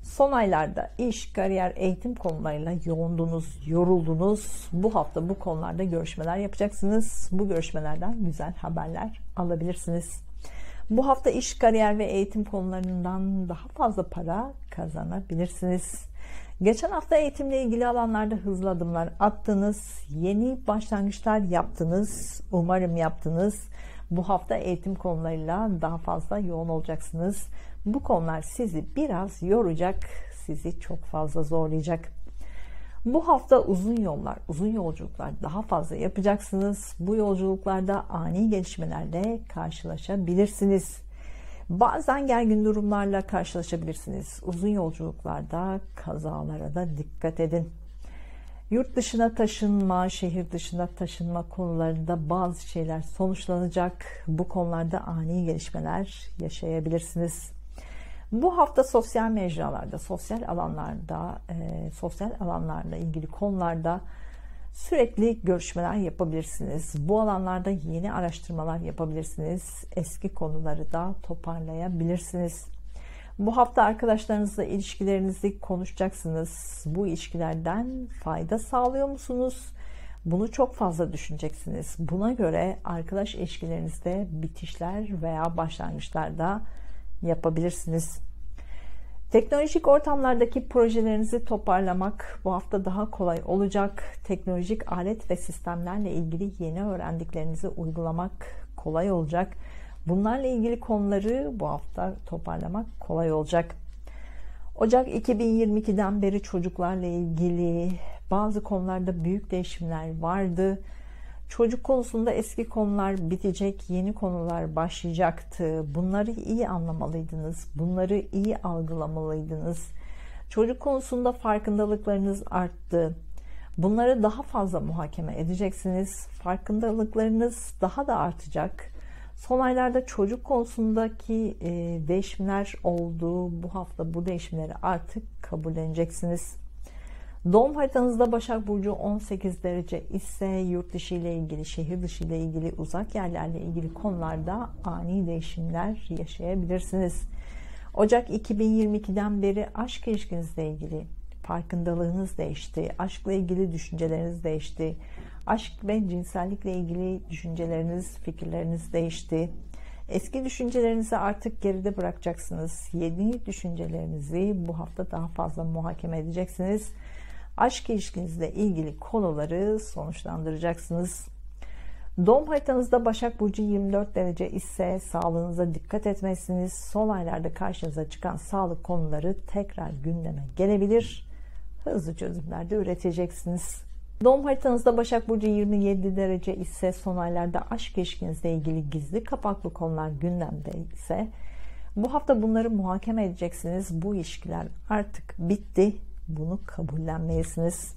Son aylarda iş, kariyer, eğitim konularıyla yoğundunuz, yoruldunuz. Bu hafta bu konularda görüşmeler yapacaksınız. Bu görüşmelerden güzel haberler alabilirsiniz. Bu hafta iş, kariyer ve eğitim konularından daha fazla para kazanabilirsiniz. Geçen hafta eğitimle ilgili alanlarda hızlı adımlar attınız. Yeni başlangıçlar yaptınız. Umarım yaptınız. Bu hafta eğitim konularıyla daha fazla yoğun olacaksınız. Bu konular sizi biraz yoracak, sizi çok fazla zorlayacak. Bu hafta uzun yollar, uzun yolculuklar daha fazla yapacaksınız. Bu yolculuklarda ani gelişmelerle karşılaşabilirsiniz. Bazen gergin durumlarla karşılaşabilirsiniz. Uzun yolculuklarda kazalara da dikkat edin. Yurt dışına taşınma, şehir dışına taşınma konularında bazı şeyler sonuçlanacak. Bu konularda ani gelişmeler yaşayabilirsiniz. Bu hafta sosyal mecralarda, sosyal alanlarla ilgili konularda sürekli görüşmeler yapabilirsiniz. Bu alanlarda yeni araştırmalar yapabilirsiniz. Eski konuları da toparlayabilirsiniz. Bu hafta arkadaşlarınızla ilişkilerinizi konuşacaksınız. Bu ilişkilerden fayda sağlıyor musunuz? Bunu çok fazla düşüneceksiniz. Buna göre arkadaş ilişkilerinizde bitişler veya başlangıçlar da yapabilirsiniz. Teknolojik ortamlardaki projelerinizi toparlamak bu hafta daha kolay olacak. Teknolojik alet ve sistemlerle ilgili yeni öğrendiklerinizi uygulamak kolay olacak. Bunlarla ilgili konuları bu hafta toparlamak kolay olacak. Ocak 2022'den beri çocuklarla ilgili bazı konularda büyük değişimler vardı. Çocuk konusunda eski konular bitecek, yeni konular başlayacaktı. Bunları iyi anlamalıydınız, bunları iyi algılamalıydınız. Çocuk konusunda farkındalıklarınız arttı. Bunları daha fazla muhakeme edeceksiniz. Farkındalıklarınız daha da artacak. Son aylarda çocuk konusundaki değişimler oldu. Bu hafta bu değişimleri artık kabulleneceksiniz. Doğum haritanızda Başak Burcu 18 derece ise yurt dışı ile ilgili, şehir dışı ile ilgili, uzak yerlerle ilgili konularda ani değişimler yaşayabilirsiniz. Ocak 2022'den beri aşk ilişkinizle ilgili farkındalığınız değişti. Aşkla ilgili düşünceleriniz değişti. Aşk ve cinsellikle ilgili düşünceleriniz, fikirleriniz değişti. Eski düşüncelerinizi artık geride bırakacaksınız. Yeni düşüncelerinizi bu hafta daha fazla muhakeme edeceksiniz. Aşk ilişkinizle ilgili konuları sonuçlandıracaksınız. Doğum haritanızda Başak Burcu 24 derece ise sağlığınıza dikkat etmelisiniz. Son aylarda karşınıza çıkan sağlık konuları tekrar gündeme gelebilir. Hızlı çözümler de üreteceksiniz. Doğum haritanızda Başak Burcu 27 derece ise son aylarda aşk ilişkinizle ilgili gizli kapaklı konular gündemde ise bu hafta bunları muhakeme edeceksiniz. Bu ilişkiler artık bitti. Bunu kabullenmelisiniz.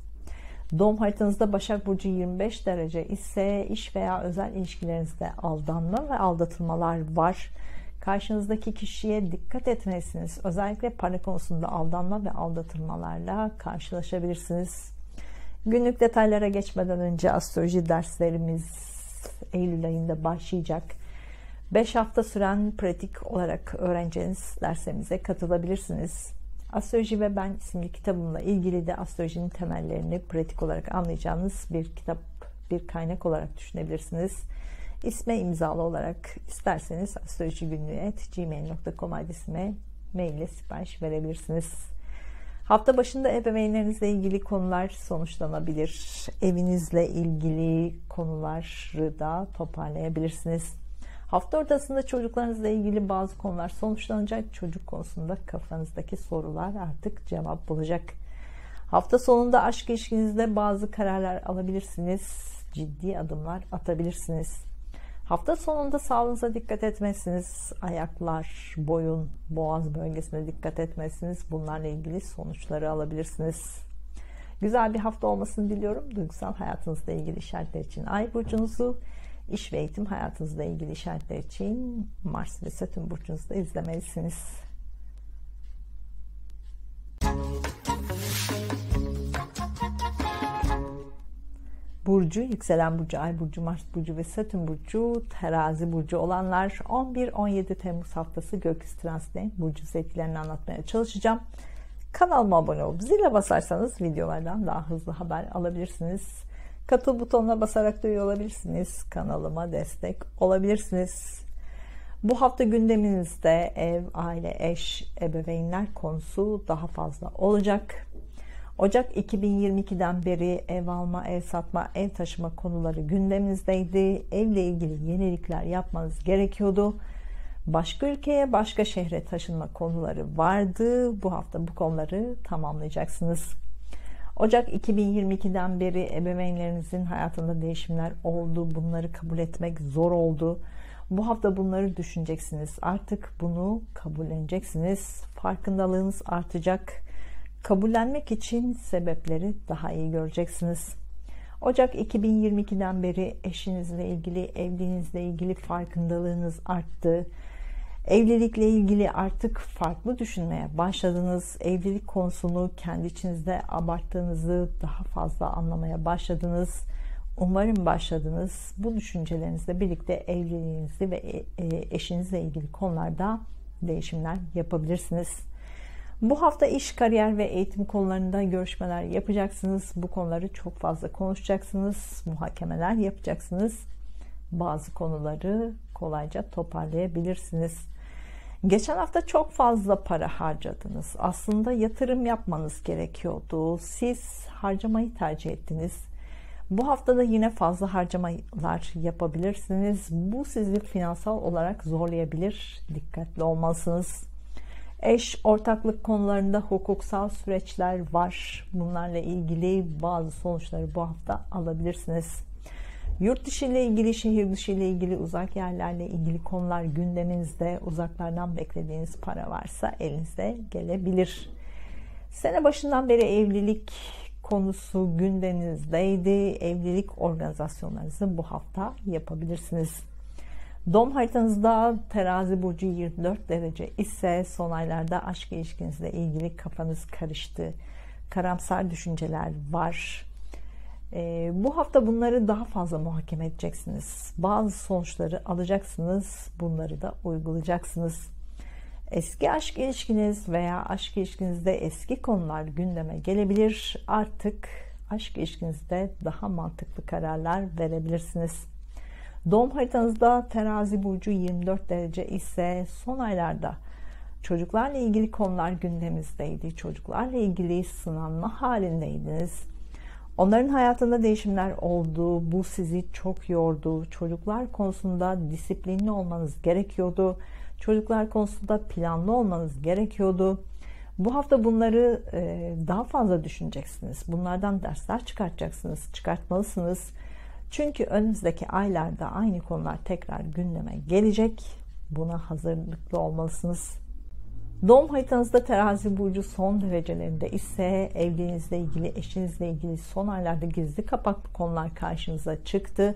Doğum haritanızda Başak Burcu 25 derece ise iş veya özel ilişkilerinizde aldanma ve aldatılmalar var. Karşınızdaki kişiye dikkat etmelisiniz. Özellikle para konusunda aldanma ve aldatılmalarla karşılaşabilirsiniz. Günlük detaylara geçmeden önce astroloji derslerimiz Eylül ayında başlayacak. 5 hafta süren pratik olarak öğreneceğiniz derslerimize katılabilirsiniz. Astroloji ve Ben isimli kitabımla ilgili de astrolojinin temellerini pratik olarak anlayacağınız bir kitap, bir kaynak olarak düşünebilirsiniz. İsme imzalı olarak isterseniz astrolojigünlüğü@gmail.com adresime mail ile sipariş verebilirsiniz. Hafta başında ebeveynlerinizle ilgili konular sonuçlanabilir. Evinizle ilgili konuları da toparlayabilirsiniz. Hafta ortasında çocuklarınızla ilgili bazı konular sonuçlanacak. Çocuk konusunda kafanızdaki sorular artık cevap bulacak. Hafta sonunda aşk ilişkinizde bazı kararlar alabilirsiniz. Ciddi adımlar atabilirsiniz. Hafta sonunda sağlığınıza dikkat etmelisiniz. Ayaklar, boyun, boğaz bölgesine dikkat etmelisiniz. Bunlarla ilgili sonuçları alabilirsiniz. Güzel bir hafta olmasını diliyorum. Duygusal hayatınızla ilgili işaretler için Ay burcunuzu, İş ve eğitim hayatınızla ilgili işaretler için Mars ve Satürn burcunuzda izlemelisiniz. Burcu, yükselen burcu, Ay burcu, Mars burcu ve Satürn burcu, Terazi burcu olanlar 11-17 Temmuz haftası gökyüzü transitlerinin burcu etkilerini anlatmaya çalışacağım. Kanalıma abone olup zile basarsanız videolardan daha hızlı haber alabilirsiniz. Katıl butonuna basarak da üye olabilirsiniz. Kanalıma destek olabilirsiniz. Bu hafta gündeminizde ev, aile, eş, ebeveynler konusu daha fazla olacak. Ocak 2022'den beri ev alma, ev satma, ev taşıma konuları gündeminizdeydi. Evle ilgili yenilikler yapmanız gerekiyordu. Başka ülkeye, başka şehre taşınma konuları vardı. Bu hafta bu konuları tamamlayacaksınız. Ocak 2022'den beri ebeveynlerinizin hayatında değişimler oldu. Bunları kabul etmek zor oldu. Bu hafta bunları düşüneceksiniz. Artık bunu kabulleneceksiniz. Farkındalığınız artacak. Kabullenmek için sebepleri daha iyi göreceksiniz. Ocak 2022'den beri eşinizle ilgili, evliliğinizle ilgili farkındalığınız arttı. Evlilikle ilgili artık farklı düşünmeye başladınız. Evlilik konusunu kendi içinizde abarttığınızı daha fazla anlamaya başladınız. Umarım başladınız. Bu düşüncelerinizle birlikte evliliğinizi ve eşinizle ilgili konularda değişimler yapabilirsiniz. Bu hafta iş, kariyer ve eğitim konularında görüşmeler yapacaksınız. Bu konuları çok fazla konuşacaksınız. Muhakemeler yapacaksınız. Bazı konuları kolayca toparlayabilirsiniz. Geçen hafta çok fazla para harcadınız. Aslında yatırım yapmanız gerekiyordu. Siz harcamayı tercih ettiniz. Bu haftada yine fazla harcamalar yapabilirsiniz. Bu sizi finansal olarak zorlayabilir. Dikkatli olmalısınız. Eş, ortaklık konularında hukuksal süreçler var. Bunlarla ilgili bazı sonuçları bu hafta alabilirsiniz. Yurt dışı ile ilgili, şehir dışı ile ilgili, uzak yerlerle ilgili konular gündeminizde. Uzaklardan beklediğiniz para varsa elinize gelebilir. Sene başından beri evlilik konusu gündeminizdeydi. Evlilik organizasyonlarınızı bu hafta yapabilirsiniz. Doğum haritanızda Terazi burcu 24 derece ise son aylarda aşk ilişkinizle ilgili kafanız karıştı. Karamsar düşünceler var. Bu hafta bunları daha fazla muhakeme edeceksiniz. Bazı sonuçları alacaksınız. Bunları da uygulayacaksınız. Eski aşk ilişkiniz veya aşk ilişkinizde eski konular gündeme gelebilir. Artık aşk ilişkinizde daha mantıklı kararlar verebilirsiniz. Doğum haritanızda Terazi burcu 24 derece ise son aylarda çocuklarla ilgili konular gündemimizdeydi. Çocuklarla ilgili sınanma halindeydiniz. Onların hayatında değişimler oldu. Bu sizi çok yordu. Çocuklar konusunda disiplinli olmanız gerekiyordu. Çocuklar konusunda planlı olmanız gerekiyordu. Bu hafta bunları daha fazla düşüneceksiniz. Bunlardan dersler çıkartacaksınız, çıkartmalısınız. Çünkü önümüzdeki aylarda aynı konular tekrar gündeme gelecek. Buna hazırlıklı olmalısınız. Doğum haritanızda Terazi burcu son derecelerinde ise evliliğinizle ilgili, eşinizle ilgili son aylarda gizli kapaklı konular karşınıza çıktı.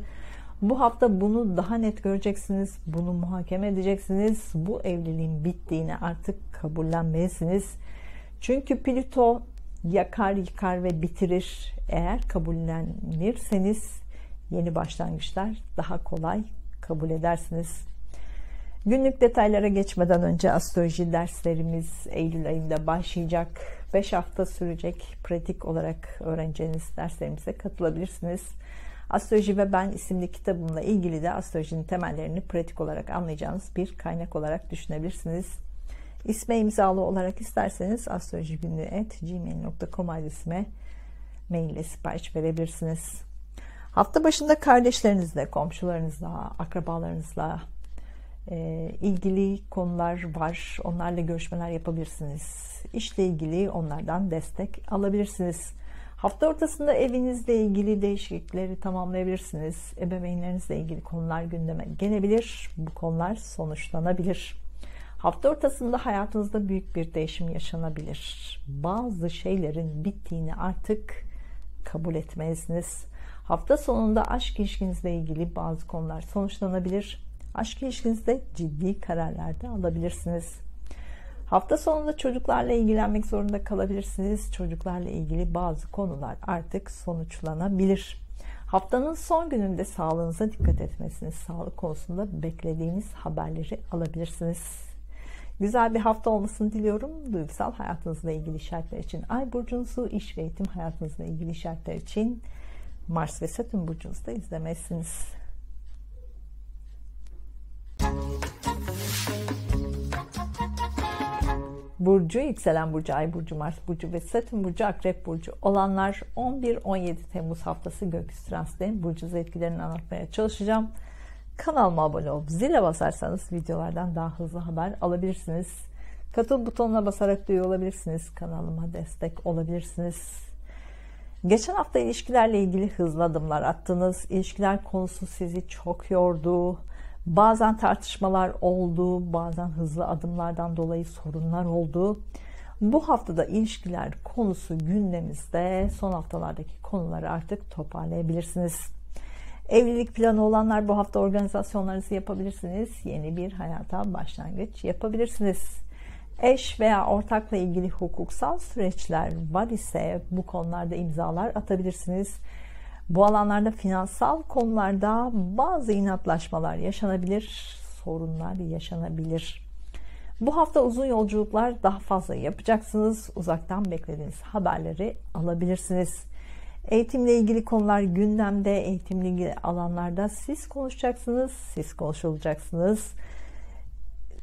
Bu hafta bunu daha net göreceksiniz. Bunu muhakeme edeceksiniz. Bu evliliğin bittiğini artık kabullenmelisiniz. Çünkü Plüto yakar, yıkar ve bitirir. Eğer kabullenirseniz yeni başlangıçlar daha kolay kabul edersiniz. Günlük detaylara geçmeden önce astroloji derslerimiz Eylül ayında başlayacak. 5 hafta sürecek, pratik olarak öğreneceğiniz derslerimize katılabilirsiniz. Astroloji ve Ben isimli kitabımla ilgili de astrolojinin temellerini pratik olarak anlayacağınız bir kaynak olarak düşünebilirsiniz. İsme imzalı olarak isterseniz astrolojigünlüğü@gmail.com adresime mail ile sipariş verebilirsiniz. Hafta başında kardeşlerinizle, komşularınızla, akrabalarınızla ilgili konular var. Onlarla görüşmeler yapabilirsiniz. İşle ilgili onlardan destek alabilirsiniz. Hafta ortasında evinizle ilgili değişiklikleri tamamlayabilirsiniz. Ebeveynlerinizle ilgili konular gündeme gelebilir. Bu konular sonuçlanabilir. Hafta ortasında hayatınızda büyük bir değişim yaşanabilir. Bazı şeylerin bittiğini artık kabul etmelisiniz. Hafta sonunda aşk ilişkinizle ilgili bazı konular sonuçlanabilir. Aşk ilişkinizde ciddi kararlar da alabilirsiniz. Hafta sonunda çocuklarla ilgilenmek zorunda kalabilirsiniz. Çocuklarla ilgili bazı konular artık sonuçlanabilir. Haftanın son gününde sağlığınıza dikkat etmesiniz. Sağlık konusunda beklediğiniz haberleri alabilirsiniz. Güzel bir hafta olmasını diliyorum. Duygusal hayatınızla ilgili işaretler için Ay burcunuzu, iş ve eğitim hayatınızla ilgili işaretler için Mars ve Satürn burcunuzda izlemelisiniz. Burcu, yükselen burcu, ay burcu, Mars burcu ve Satürn burcu, Akrep burcu olanlar 11-17 Temmuz haftası gökyüzü transitlerinin burcunuzu etkilerini anlatmaya çalışacağım. Kanalıma abone olup zile basarsanız videolardan daha hızlı haber alabilirsiniz. Katıl butonuna basarak üye olabilirsiniz. Kanalıma destek olabilirsiniz. Geçen hafta ilişkilerle ilgili hızlı adımlar attınız. İlişkiler konusu sizi çok yordu. Bazen tartışmalar oldu, bazen hızlı adımlardan dolayı sorunlar oldu. Bu haftada ilişkiler konusu gündemimizde. Son haftalardaki konuları artık toparlayabilirsiniz. Evlilik planı olanlar bu hafta organizasyonlarınızı yapabilirsiniz. Yeni bir hayata başlangıç yapabilirsiniz. Eş veya ortakla ilgili hukuksal süreçler var ise bu konularda imzalar atabilirsiniz. Bu alanlarda finansal konularda bazı inatlaşmalar yaşanabilir, sorunlar yaşanabilir. Bu hafta uzun yolculuklar daha fazla yapacaksınız. Uzaktan beklediğiniz haberleri alabilirsiniz. Eğitimle ilgili konular gündemde. Eğitimle ilgili alanlarda siz konuşacaksınız, siz konuşulacaksınız.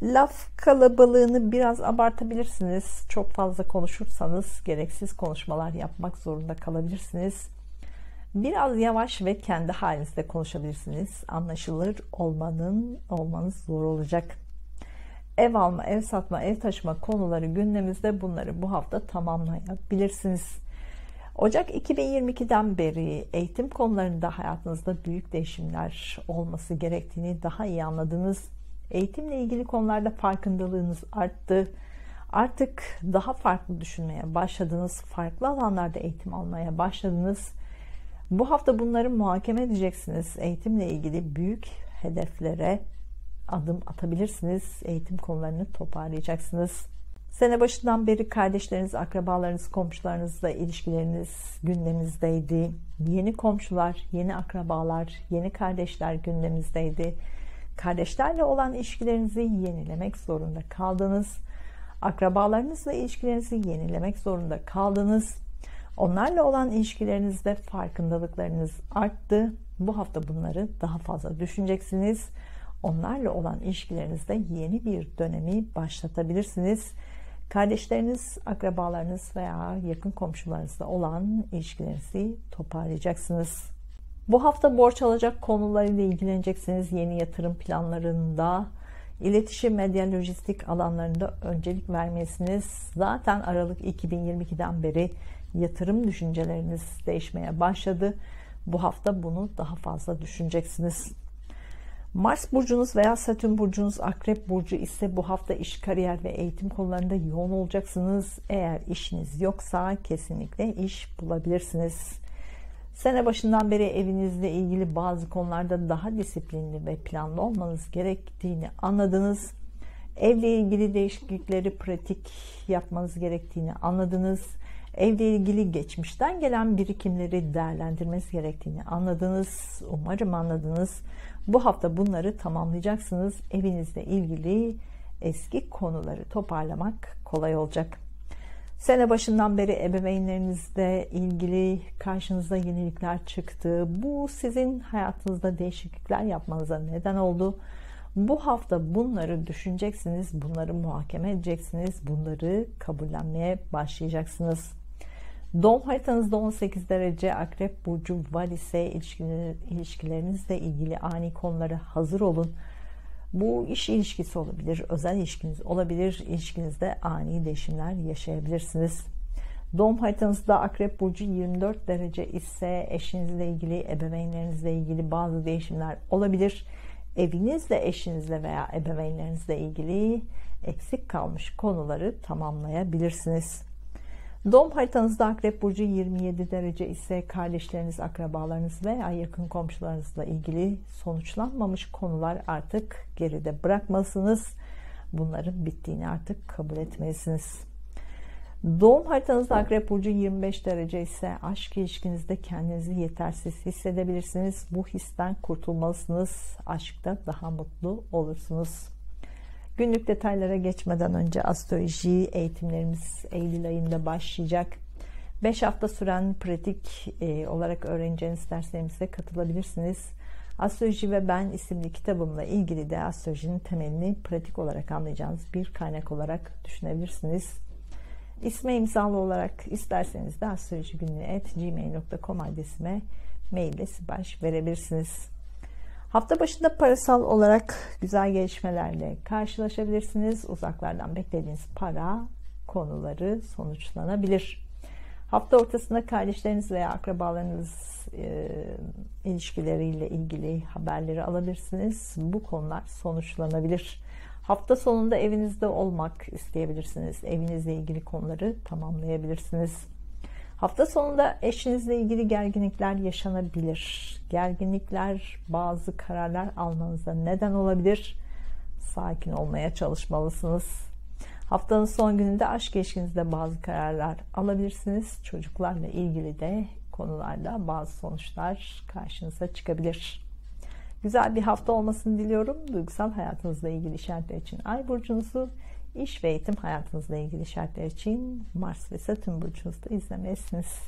Laf kalabalığını biraz abartabilirsiniz. Çok fazla konuşursanız gereksiz konuşmalar yapmak zorunda kalabilirsiniz. Biraz yavaş ve kendi halinizde konuşabilirsiniz. Anlaşılır olmanız zor olacak. Ev alma, ev satma, ev taşıma konuları gündemimizde, bunları bu hafta tamamlayabilirsiniz. Ocak 2022'den beri eğitim konularında hayatınızda büyük değişimler olması gerektiğini daha iyi anladınız. Eğitimle ilgili konularda farkındalığınız arttı. Artık daha farklı düşünmeye başladınız. Farklı alanlarda eğitim almaya başladınız. Bu hafta bunları muhakeme edeceksiniz. Eğitimle ilgili büyük hedeflere adım atabilirsiniz. Eğitim konularını toparlayacaksınız. Sene başından beri kardeşleriniz, akrabalarınız, komşularınızla ilişkileriniz gündemimizdeydi. Yeni komşular, yeni akrabalar, yeni kardeşler gündemimizdeydi. Kardeşlerle olan ilişkilerinizi yenilemek zorunda kaldınız. Akrabalarınızla ilişkilerinizi yenilemek zorunda kaldınız. Onlarla olan ilişkilerinizde farkındalıklarınız arttı. Bu hafta bunları daha fazla düşüneceksiniz. Onlarla olan ilişkilerinizde yeni bir dönemi başlatabilirsiniz. Kardeşleriniz, akrabalarınız veya yakın komşularınızla olan ilişkilerinizi toparlayacaksınız. Bu hafta borç alacak konularıyla ilgileneceksiniz. Yeni yatırım planlarında, iletişim, medya, lojistik alanlarında öncelik vermelisiniz. Zaten Aralık 2022'den beri yatırım düşünceleriniz değişmeye başladı. Bu hafta bunu daha fazla düşüneceksiniz. Mars burcunuz veya Satürn burcunuz Akrep burcu ise bu hafta iş, kariyer ve eğitim konularında yoğun olacaksınız. Eğer işiniz yoksa kesinlikle iş bulabilirsiniz. Sene başından beri evinizle ilgili bazı konularda daha disiplinli ve planlı olmanız gerektiğini anladınız. Evle ilgili değişiklikleri pratik yapmanız gerektiğini anladınız. Evle ilgili geçmişten gelen birikimleri değerlendirmeniz gerektiğini anladınız. Umarım anladınız. Bu hafta bunları tamamlayacaksınız. Evinizle ilgili eski konuları toparlamak kolay olacak. Sene başından beri ebeveynlerinizle ilgili karşınıza yenilikler çıktı. Bu sizin hayatınızda değişiklikler yapmanıza neden oldu. Bu hafta bunları düşüneceksiniz, bunları muhakeme edeceksiniz, bunları kabullenmeye başlayacaksınız. Doğum haritanızda 18 derece Akrep burcu var ise ilişkilerinizle ilgili ani konulara hazır olun. Bu iş ilişkisi olabilir, özel ilişkiniz olabilir. İlişkinizde ani değişimler yaşayabilirsiniz. Doğum haritanızda Akrep burcu 24 derece ise eşinizle ilgili, ebeveynlerinizle ilgili bazı değişimler olabilir. Evinizle, eşinizle veya ebeveynlerinizle ilgili eksik kalmış konuları tamamlayabilirsiniz. Doğum haritanızda Akrep burcu 27 derece ise kardeşleriniz, akrabalarınız veya yakın komşularınızla ilgili sonuçlanmamış konular artık geride bırakmalısınız. Bunların bittiğini artık kabul etmelisiniz. Doğum haritanızda Akrep burcu 25 derece ise aşk ilişkinizde kendinizi yetersiz hissedebilirsiniz. Bu histen kurtulmalısınız. Aşkta daha mutlu olursunuz. Günlük detaylara geçmeden önce astroloji eğitimlerimiz Eylül ayında başlayacak. 5 hafta süren pratik olarak öğreneceğiniz derslerimize katılabilirsiniz. Astroloji ve Ben isimli kitabımla ilgili de astrolojinin temelini pratik olarak anlayacağınız bir kaynak olarak düşünebilirsiniz. İsme imzalı olarak isterseniz de astrolojigünlüğü@gmail.com adresime maille sipariş verebilirsiniz. Hafta başında parasal olarak güzel gelişmelerle karşılaşabilirsiniz. Uzaklardan beklediğiniz para konuları sonuçlanabilir. Hafta ortasında kardeşleriniz veya akrabalarınız ilişkileriyle ilgili haberleri alabilirsiniz. Bu konular sonuçlanabilir. Hafta sonunda evinizde olmak isteyebilirsiniz. Evinizle ilgili konuları tamamlayabilirsiniz. Hafta sonunda eşinizle ilgili gerginlikler yaşanabilir. Gerginlikler bazı kararlar almanıza neden olabilir. Sakin olmaya çalışmalısınız. Haftanın son gününde aşk ilişkinizde bazı kararlar alabilirsiniz. Çocuklarla ilgili de konularda bazı sonuçlar karşınıza çıkabilir. Güzel bir hafta olmasını diliyorum. Duygusal hayatınızla ilgili işaretler için Ay burcunuzu, İş ve eğitim hayatınızla ilgili şartlar için Mars ve Satürn burcunuzda izlemelisiniz.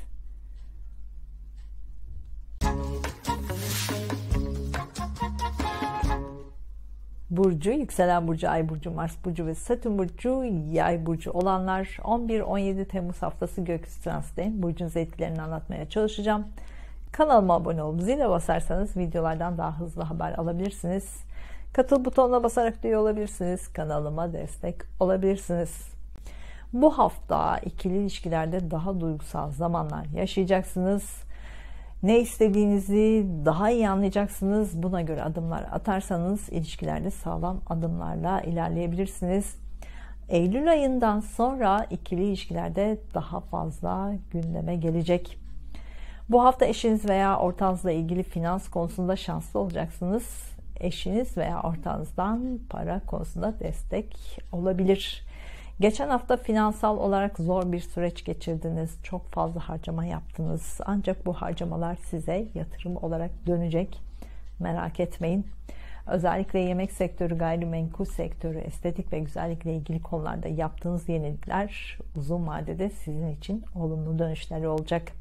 Burcu, yükselen burcu, Ay burcu, Mars burcu ve Satürn burcu, Yay burcu olanlar 11-17 Temmuz haftası gökyüzü transiti burcunuz etkilerini anlatmaya çalışacağım. Kanalıma abone olup zile basarsanız videolardan daha hızlı haber alabilirsiniz. Katıl butonuna basarak üye olabilirsiniz. Kanalıma destek olabilirsiniz. Bu hafta ikili ilişkilerde daha duygusal zamanlar yaşayacaksınız. Ne istediğinizi daha iyi anlayacaksınız. Buna göre adımlar atarsanız ilişkilerde sağlam adımlarla ilerleyebilirsiniz. Eylül ayından sonra ikili ilişkilerde daha fazla gündeme gelecek. Bu hafta eşiniz veya ortağınızla ilgili finans konusunda şanslı olacaksınız. Eşiniz veya ortağınızdan para konusunda destek olabilir. Geçen hafta finansal olarak zor bir süreç geçirdiniz. Çok fazla harcama yaptınız. Ancak bu harcamalar size yatırım olarak dönecek. Merak etmeyin. Özellikle yemek sektörü, gayrimenkul sektörü, estetik ve güzellikle ilgili konularda yaptığınız yenilikler uzun vadede sizin için olumlu dönüşleri olacak.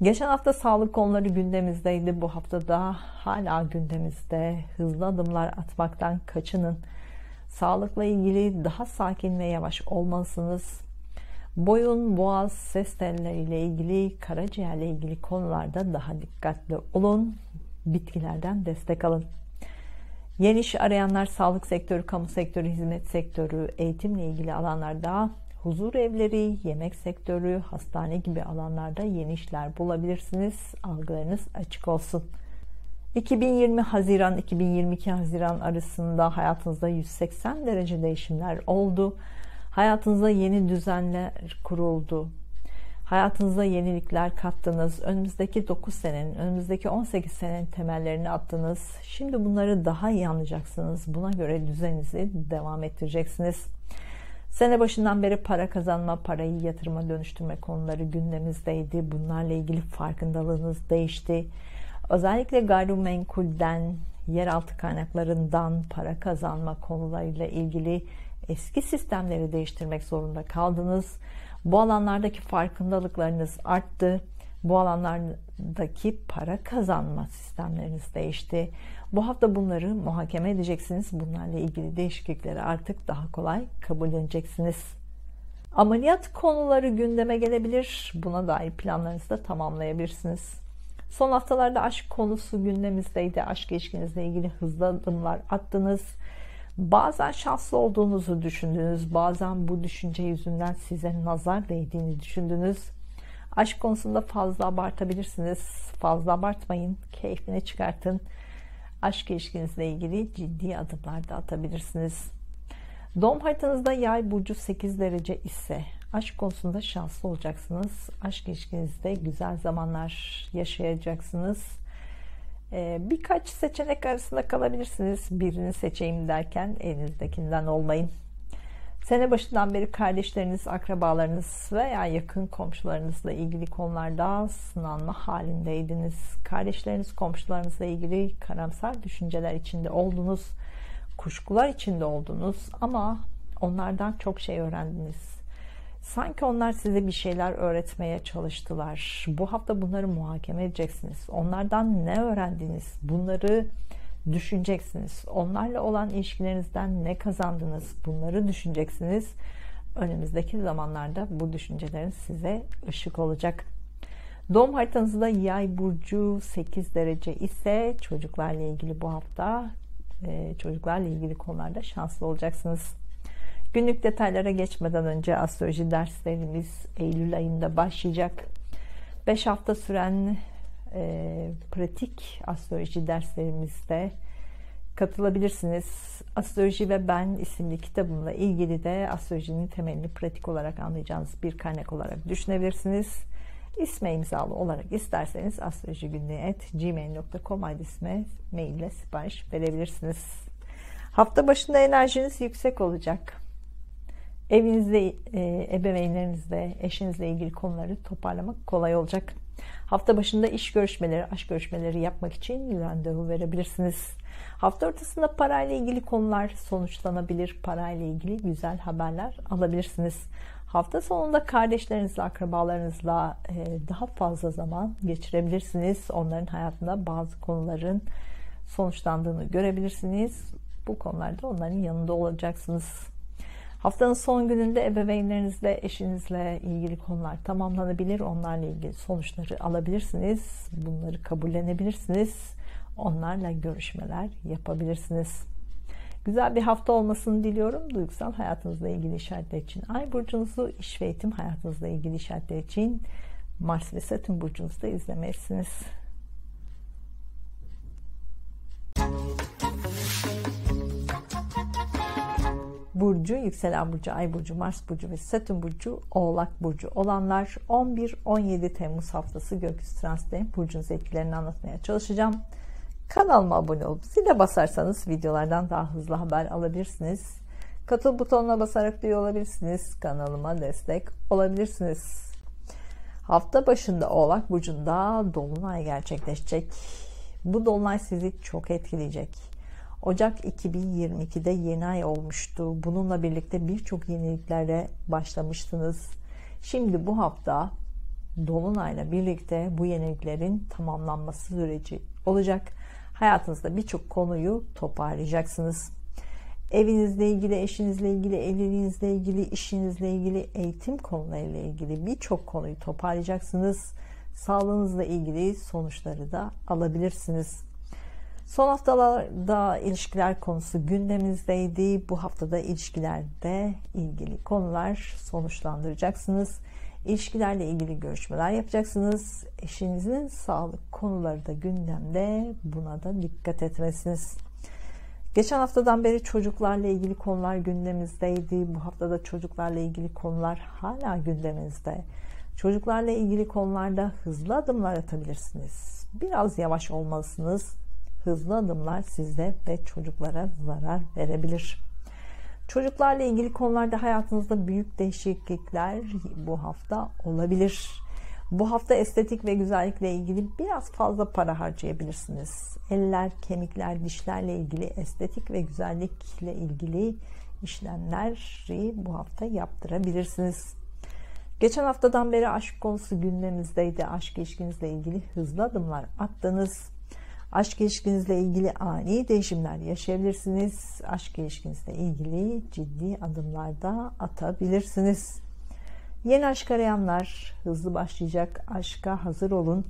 Geçen hafta sağlık konuları gündemimizdeydi. Bu hafta da hala gündemimizde. Hızlı adımlar atmaktan kaçının. Sağlıkla ilgili daha sakin ve yavaş olmalısınız. Boyun, boğaz, ses telleriyle ilgili, karaciğerle ilgili konularda daha dikkatli olun. Bitkilerden destek alın. Yeni iş arayanlar sağlık sektörü, kamu sektörü, hizmet sektörü, eğitimle ilgili alanlarda, huzur evleri, yemek sektörü, hastane gibi alanlarda yeni işler bulabilirsiniz. Algılarınız açık olsun. 2020 Haziran 2022 Haziran arasında hayatınızda 180 derece değişimler oldu. Hayatınızda yeni düzenler kuruldu. Hayatınıza yenilikler kattınız. Önümüzdeki 9 senenin, önümüzdeki 18 senenin temellerini attınız. Şimdi bunları daha iyi anlayacaksınız. Buna göre düzeninizi devam ettireceksiniz. Sene başından beri para kazanma, parayı yatırıma dönüştürme konuları gündemimizdeydi. Bunlarla ilgili farkındalığınız değişti. Özellikle gayrimenkulden, yeraltı kaynaklarından para kazanma konularıyla ilgili eski sistemleri değiştirmek zorunda kaldınız. Bu alanlardaki farkındalıklarınız arttı. Bu alanlardaki para kazanma sistemleriniz değişti. Bu hafta bunları muhakeme edeceksiniz. Bunlarla ilgili değişiklikleri artık daha kolay kabulleneceksiniz. Ameliyat konuları gündeme gelebilir. Buna dair planlarınızı da tamamlayabilirsiniz. Son haftalarda aşk konusu gündemimizdeydi. Aşk ilişkinizle ilgili hızlı adımlar attınız. Bazen şanslı olduğunuzu düşündünüz. Bazen bu düşünce yüzünden size nazar değdiğini düşündünüz. Aşk konusunda fazla abartabilirsiniz. Fazla abartmayın. Keyfini çıkartın. Aşk ilişkinizle ilgili ciddi adımlar da atabilirsiniz. Doğum haritanızda yay burcu 8 derece ise aşk konusunda şanslı olacaksınız. Aşk ilişkinizde güzel zamanlar yaşayacaksınız. Birkaç seçenek arasında kalabilirsiniz. Birini seçeyim derken elinizdekinden olmayın. Sene başından beri kardeşleriniz, akrabalarınız veya yakın komşularınızla ilgili konularda sınanma halindeydiniz. Kardeşleriniz, komşularınızla ilgili karamsar düşünceler içinde oldunuz. Kuşkular içinde oldunuz ama onlardan çok şey öğrendiniz. Sanki onlar size bir şeyler öğretmeye çalıştılar. Bu hafta bunları muhakeme edeceksiniz. Onlardan ne öğrendiniz? Bunları düşüneceksiniz. Onlarla olan ilişkilerinizden ne kazandınız? Bunları düşüneceksiniz. Önümüzdeki zamanlarda bu düşüncelerin size ışık olacak. Doğum haritanızda yay burcu 8 derece ise çocuklarla ilgili bu hafta çocuklarla ilgili konularda şanslı olacaksınız. Günlük detaylara geçmeden önce astroloji derslerimiz Eylül ayında başlayacak. 5 hafta süren pratik astroloji derslerimizde katılabilirsiniz. Astroloji ve Ben isimli kitabımla ilgili de astrolojinin temelini pratik olarak anlayacağınız bir kaynak olarak düşünebilirsiniz. İsme imzalı olarak isterseniz astrolojigünlüğü@gmail.com adresine mail ile sipariş verebilirsiniz. Hafta başında enerjiniz yüksek olacak. Evinizde, ebeveynlerinizle, eşinizle ilgili konuları toparlamak kolay olacak. Hafta başında iş görüşmeleri, aşk görüşmeleri yapmak için randevu verebilirsiniz. Hafta ortasında parayla ilgili konular sonuçlanabilir. Parayla ilgili güzel haberler alabilirsiniz. Hafta sonunda kardeşlerinizle, akrabalarınızla daha fazla zaman geçirebilirsiniz. Onların hayatında bazı konuların sonuçlandığını görebilirsiniz. Bu konularda onların yanında olacaksınız. Haftanın son gününde ebeveynlerinizle, eşinizle ilgili konular tamamlanabilir. Onlarla ilgili sonuçları alabilirsiniz. Bunları kabullenebilirsiniz. Onlarla görüşmeler yapabilirsiniz. Güzel bir hafta olmasını diliyorum. Duygusal hayatınızla ilgili işaretler için Ay burcunuzu, iş ve eğitim hayatınızla ilgili işaretler için Mars ve Satürn burcunuzda izlemelisiniz. Burcu, yükselen burcu, ay burcu, Mars burcu ve Satürn burcu, Oğlak burcu olanlar 11-17 Temmuz haftası gökyüzü transitlerinin burcunuz etkilerini anlatmaya çalışacağım. Kanalıma abone olup zile basarsanız videolardan daha hızlı haber alabilirsiniz. Katıl butonuna basarak üye olabilirsiniz. Kanalıma destek olabilirsiniz. Hafta başında Oğlak burcunda dolunay gerçekleşecek. Bu dolunay sizi çok etkileyecek. Ocak 2022'de yeni ay olmuştu. Bununla birlikte birçok yeniliklere başlamıştınız. Şimdi bu hafta dolunayla birlikte bu yeniliklerin tamamlanması süreci olacak. Hayatınızda birçok konuyu toparlayacaksınız. Evinizle ilgili, eşinizle ilgili, evliliğinizle ilgili, işinizle ilgili, eğitim konularıyla ilgili birçok konuyu toparlayacaksınız. Sağlığınızla ilgili sonuçları da alabilirsiniz. Son haftalarda ilişkiler konusu gündemimizdeydi. Bu haftada ilişkilerde ilgili konular sonuçlandıracaksınız. İlişkilerle ilgili görüşmeler yapacaksınız. Eşinizin sağlık konuları da gündemde. Buna da dikkat etmelisiniz. Geçen haftadan beri çocuklarla ilgili konular gündemimizdeydi. Bu haftada çocuklarla ilgili konular hala gündemimizde. Çocuklarla ilgili konularda hızlı adımlar atabilirsiniz. Biraz yavaş olmalısınız. Hızlı adımlar sizde ve çocuklara zarar verebilir. Çocuklarla ilgili konularda hayatınızda büyük değişiklikler bu hafta olabilir. Bu hafta estetik ve güzellikle ilgili biraz fazla para harcayabilirsiniz. Eller, kemikler, dişlerle ilgili estetik ve güzellikle ilgili işlemleri bu hafta yaptırabilirsiniz. Geçen haftadan beri aşk konusu gündemimizdeydi. Aşk ilişkinizle ilgili hızlı adımlar attınız. Aşk ilişkinizle ilgili ani değişimler yaşayabilirsiniz. Aşk ilişkinizle ilgili ciddi adımlar da atabilirsiniz. Yeni aşk arayanlar hızlı başlayacak aşka hazır olun.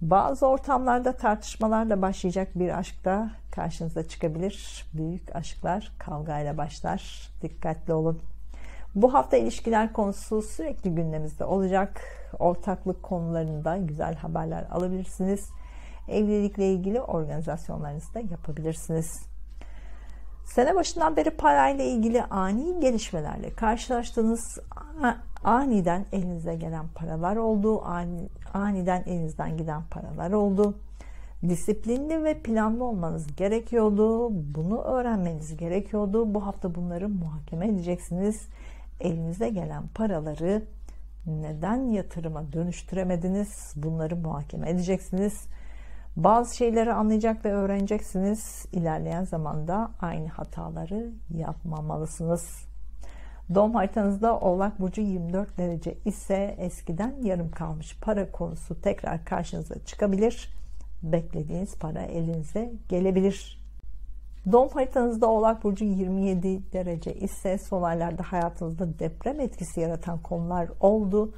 Bazı ortamlarda tartışmalarla başlayacak bir aşk da karşınıza çıkabilir. Büyük aşklar kavgayla başlar. Dikkatli olun. Bu hafta ilişkiler konusu sürekli gündemimizde olacak. Ortaklık konularında güzel haberler alabilirsiniz. Evlilikle ilgili organizasyonlarınızı da yapabilirsiniz. Sene başından beri parayla ilgili ani gelişmelerle karşılaştığınız, aniden elinize gelen paralar oldu, aniden elinizden giden paralar oldu. Disiplinli ve planlı olmanız gerekiyordu. Bunu öğrenmeniz gerekiyordu. Bu hafta bunları muhakeme edeceksiniz. Elinize gelen paraları neden yatırıma dönüştüremediniz? Bunları muhakeme edeceksiniz. Bazı şeyleri anlayacak ve öğreneceksiniz. İlerleyen zamanda aynı hataları yapmamalısınız. Doğum haritanızda Oğlak burcu 24 derece ise eskiden yarım kalmış para konusu tekrar karşınıza çıkabilir. Beklediğiniz para elinize gelebilir. Doğum haritanızda Oğlak burcu 27 derece ise son aylarda hayatınızda deprem etkisi yaratan konular oldu.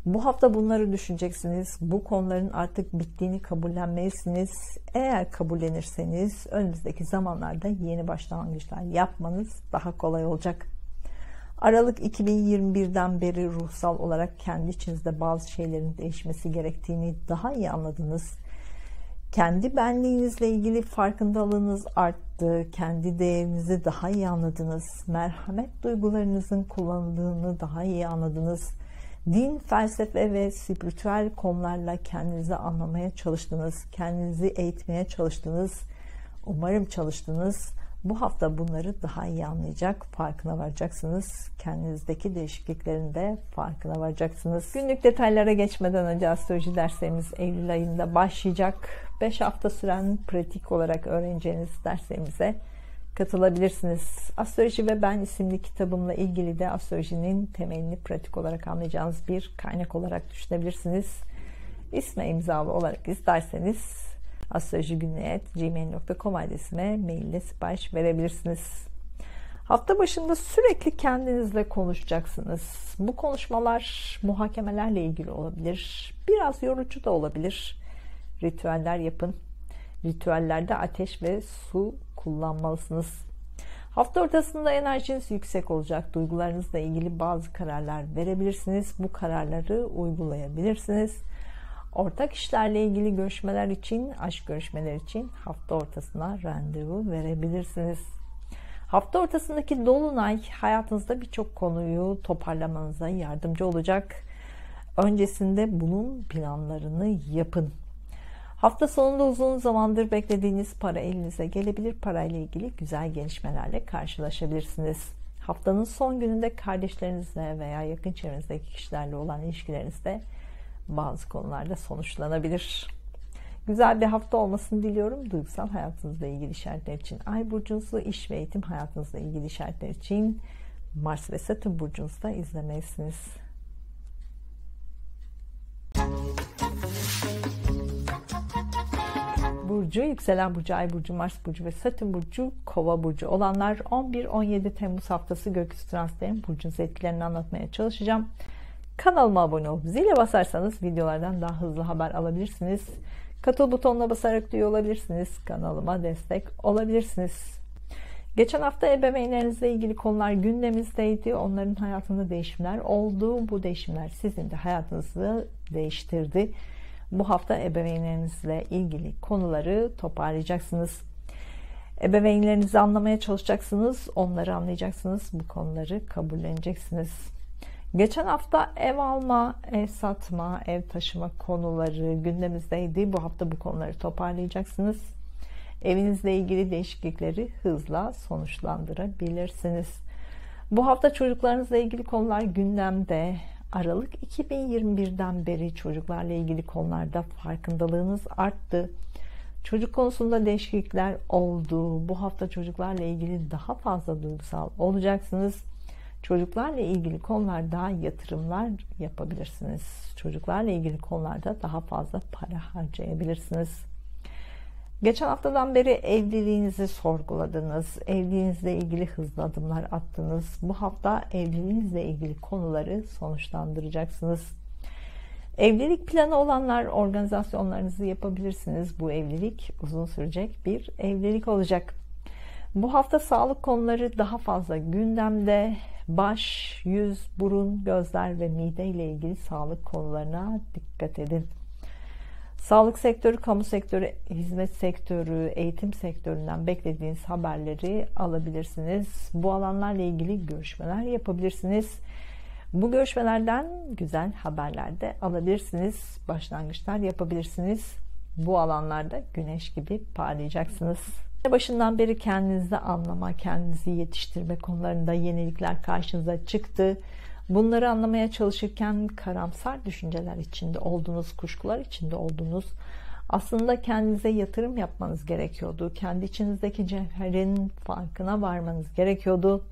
Bu hafta bunları düşüneceksiniz. Bu konuların artık bittiğini kabullenmelisiniz. Eğer kabullenirseniz önümüzdeki zamanlarda yeni başlangıçlar yapmanız daha kolay olacak. Aralık 2021'den beri ruhsal olarak kendi içinizde bazı şeylerin değişmesi gerektiğini daha iyi anladınız. Kendi benliğinizle ilgili farkındalığınız arttı. Kendi değerinizi daha iyi anladınız. Merhamet duygularınızın kullanıldığını daha iyi anladınız. Din, felsefe ve spiritüel konularla kendinizi anlamaya çalıştınız. Kendinizi eğitmeye çalıştınız. Umarım çalıştınız. Bu hafta bunları daha iyi anlayacak, farkına varacaksınız. Kendinizdeki değişikliklerin de farkına varacaksınız. Günlük detaylara geçmeden önce astroloji derslerimiz Eylül ayında başlayacak. 5 hafta süren pratik olarak öğreneceğiniz derslerimize katılabilirsiniz. Astroloji ve Ben isimli kitabımla ilgili de astrolojinin temelini pratik olarak anlayacağınız bir kaynak olarak düşünebilirsiniz. İsme imzalı olarak isterseniz astrolojigünlüğe@gmail.com adresime maille sipariş verebilirsiniz. Hafta başında sürekli kendinizle konuşacaksınız. Bu konuşmalar muhakemelerle ilgili olabilir. Biraz yorucu da olabilir. Ritüeller yapın. Ritüellerde ateş ve su kullanmalısınız. Hafta ortasında enerjiniz yüksek olacak. Duygularınızla ilgili bazı kararlar verebilirsiniz. Bu kararları uygulayabilirsiniz. Ortak işlerle ilgili görüşmeler için, aşk görüşmeleri için hafta ortasına randevu verebilirsiniz. Hafta ortasındaki dolunay hayatınızda birçok konuyu toparlamanıza yardımcı olacak. Öncesinde bunun planlarını yapın. Hafta sonunda uzun zamandır beklediğiniz para elinize gelebilir. Parayla ilgili güzel gelişmelerle karşılaşabilirsiniz. Haftanın son gününde kardeşlerinizle veya yakın çevrenizdeki kişilerle olan ilişkilerinizde bazı konularda sonuçlanabilir. Güzel bir hafta olmasını diliyorum. Duygusal hayatınızla ilgili işaretler için Ay burcunuzu, iş ve eğitim hayatınızla ilgili işaretler için Mars ve Satürn burcunuzda izlemelisiniz. Burcu, yükselen burcu, ay burcu, Mars burcu ve Satürn burcu, Kova burcu olanlar 11-17 Temmuz haftası gökyüzü transitlerinin burcunuz etkilerini anlatmaya çalışacağım. Kanalıma abone olup zile basarsanız videolardan daha hızlı haber alabilirsiniz. Katıl butonuna basarak üye olabilirsiniz. Kanalıma destek olabilirsiniz. Geçen hafta ebeveynlerinizle ilgili konular gündemimizdeydi. Onların hayatında değişimler oldu. Bu değişimler sizin de hayatınızı değiştirdi. Bu hafta ebeveynlerinizle ilgili konuları toparlayacaksınız. Ebeveynlerinizi anlamaya çalışacaksınız. Onları anlayacaksınız. Bu konuları kabulleneceksiniz. Geçen hafta ev alma, ev satma, ev taşıma konuları gündemimizdeydi. Bu hafta bu konuları toparlayacaksınız. Evinizle ilgili değişiklikleri hızla sonuçlandırabilirsiniz. Bu hafta çocuklarınızla ilgili konular gündemde. Aralık 2021'den beri çocuklarla ilgili konularda farkındalığınız arttı. Çocuk konusunda değişiklikler oldu. Bu hafta çocuklarla ilgili daha fazla duygusal olacaksınız. Çocuklarla ilgili konularda yatırımlar yapabilirsiniz. Çocuklarla ilgili konularda daha fazla para harcayabilirsiniz. Geçen haftadan beri evliliğinizi sorguladınız. Evliliğinizle ilgili hızlı adımlar attınız. Bu hafta evliliğinizle ilgili konuları sonuçlandıracaksınız. Evlilik planı olanlar organizasyonlarınızı yapabilirsiniz. Bu evlilik uzun sürecek bir evlilik olacak. Bu hafta sağlık konuları daha fazla gündemde. Baş, yüz, burun, gözler ve mide ile ilgili sağlık konularına dikkat edin. Sağlık sektörü, kamu sektörü, hizmet sektörü, eğitim sektöründen beklediğiniz haberleri alabilirsiniz. Bu alanlarla ilgili görüşmeler yapabilirsiniz. Bu görüşmelerden güzel haberler de alabilirsiniz. Başlangıçlar yapabilirsiniz. Bu alanlarda güneş gibi parlayacaksınız. Başından beri kendinizi anlama, kendinizi yetiştirme konularında yenilikler karşınıza çıktı. Bunları anlamaya çalışırken karamsar düşünceler içinde olduğunuz, kuşkular içinde olduğunuz, aslında kendinize yatırım yapmanız gerekiyordu. Kendi içinizdeki cevherin farkına varmanız gerekiyordu.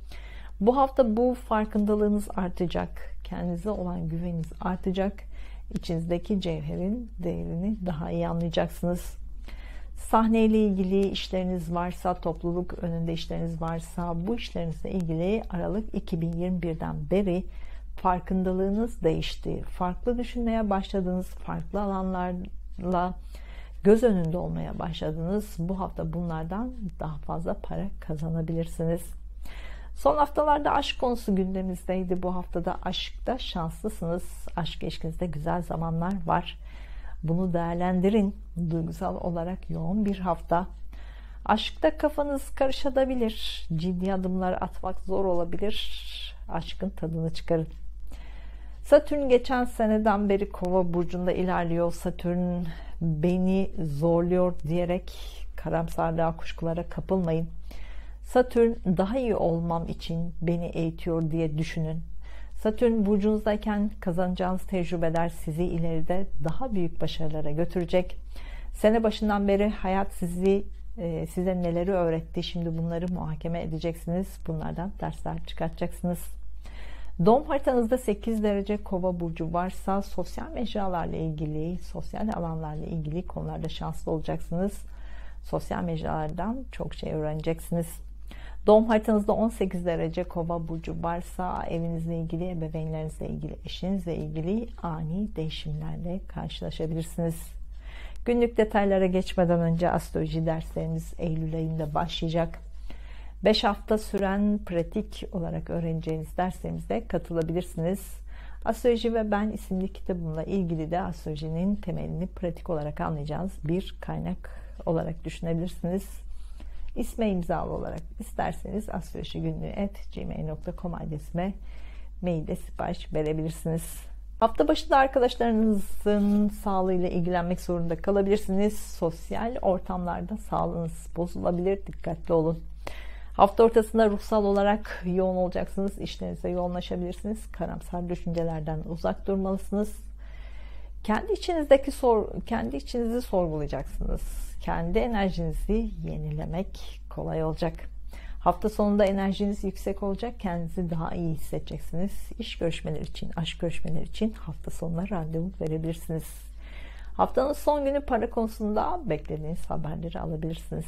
Bu hafta bu farkındalığınız artacak. Kendinize olan güveniniz artacak. İçinizdeki cevherin değerini daha iyi anlayacaksınız. Sahneyle ilgili işleriniz varsa, topluluk önünde işleriniz varsa, bu işlerinizle ilgili Aralık 2021'den beri farkındalığınız değişti. Farklı düşünmeye başladınız, farklı alanlarla göz önünde olmaya başladınız. Bu hafta bunlardan daha fazla para kazanabilirsiniz. Son haftalarda aşk konusu gündemimizdeydi. Bu haftada aşkta şanslısınız. Aşk ilişkinizde güzel zamanlar var. Bunu değerlendirin. Duygusal olarak yoğun bir hafta. Aşkta kafanız karışabilir. Ciddi adımlar atmak zor olabilir. Aşkın tadını çıkarın. Satürn geçen seneden beri Kova burcunda ilerliyor. Satürn beni zorluyor diyerek karamsarlığa, kuşkulara kapılmayın. Satürn daha iyi olmam için beni eğitiyor diye düşünün. Satürn burcunuzdayken kazanacağınız tecrübeler sizi ileride daha büyük başarılara götürecek. Sene başından beri hayat size neleri öğretti? Şimdi bunları muhakeme edeceksiniz. Bunlardan dersler çıkartacaksınız. Doğum haritanızda 8 derece Kova burcu varsa sosyal mecralarla ilgili, sosyal alanlarla ilgili konularda şanslı olacaksınız. Sosyal mecralardan çok şey öğreneceksiniz. Doğum haritanızda 18 derece Kova burcu varsa evinizle ilgili, ebeveynlerinizle ilgili, eşinizle ilgili ani değişimlerle karşılaşabilirsiniz. Günlük detaylara geçmeden önce astroloji derslerimiz Eylül ayında başlayacak. 5 hafta süren pratik olarak öğreneceğiniz derslerimize katılabilirsiniz. Astroloji ve Ben isimli kitabımla ilgili de astrolojinin temelini pratik olarak anlayacağınız bir kaynak olarak düşünebilirsiniz. İsme imzalı olarak isterseniz astrolojigünlüğü@gmail.com adresime mailde sipariş verebilirsiniz. Hafta başında arkadaşlarınızın sağlığıyla ilgilenmek zorunda kalabilirsiniz. Sosyal ortamlarda sağlığınız bozulabilir. Dikkatli olun. Hafta ortasında ruhsal olarak yoğun olacaksınız. İşlerinize yoğunlaşabilirsiniz. Karamsar düşüncelerden uzak durmalısınız. Kendi içinizi sorgulayacaksınız. Kendi enerjinizi yenilemek kolay olacak. Hafta sonunda enerjiniz yüksek olacak. Kendinizi daha iyi hissedeceksiniz. İş görüşmeleri için, aşk görüşmeleri için hafta sonuna randevu verebilirsiniz. Haftanın son günü para konusunda beklediğiniz haberleri alabilirsiniz.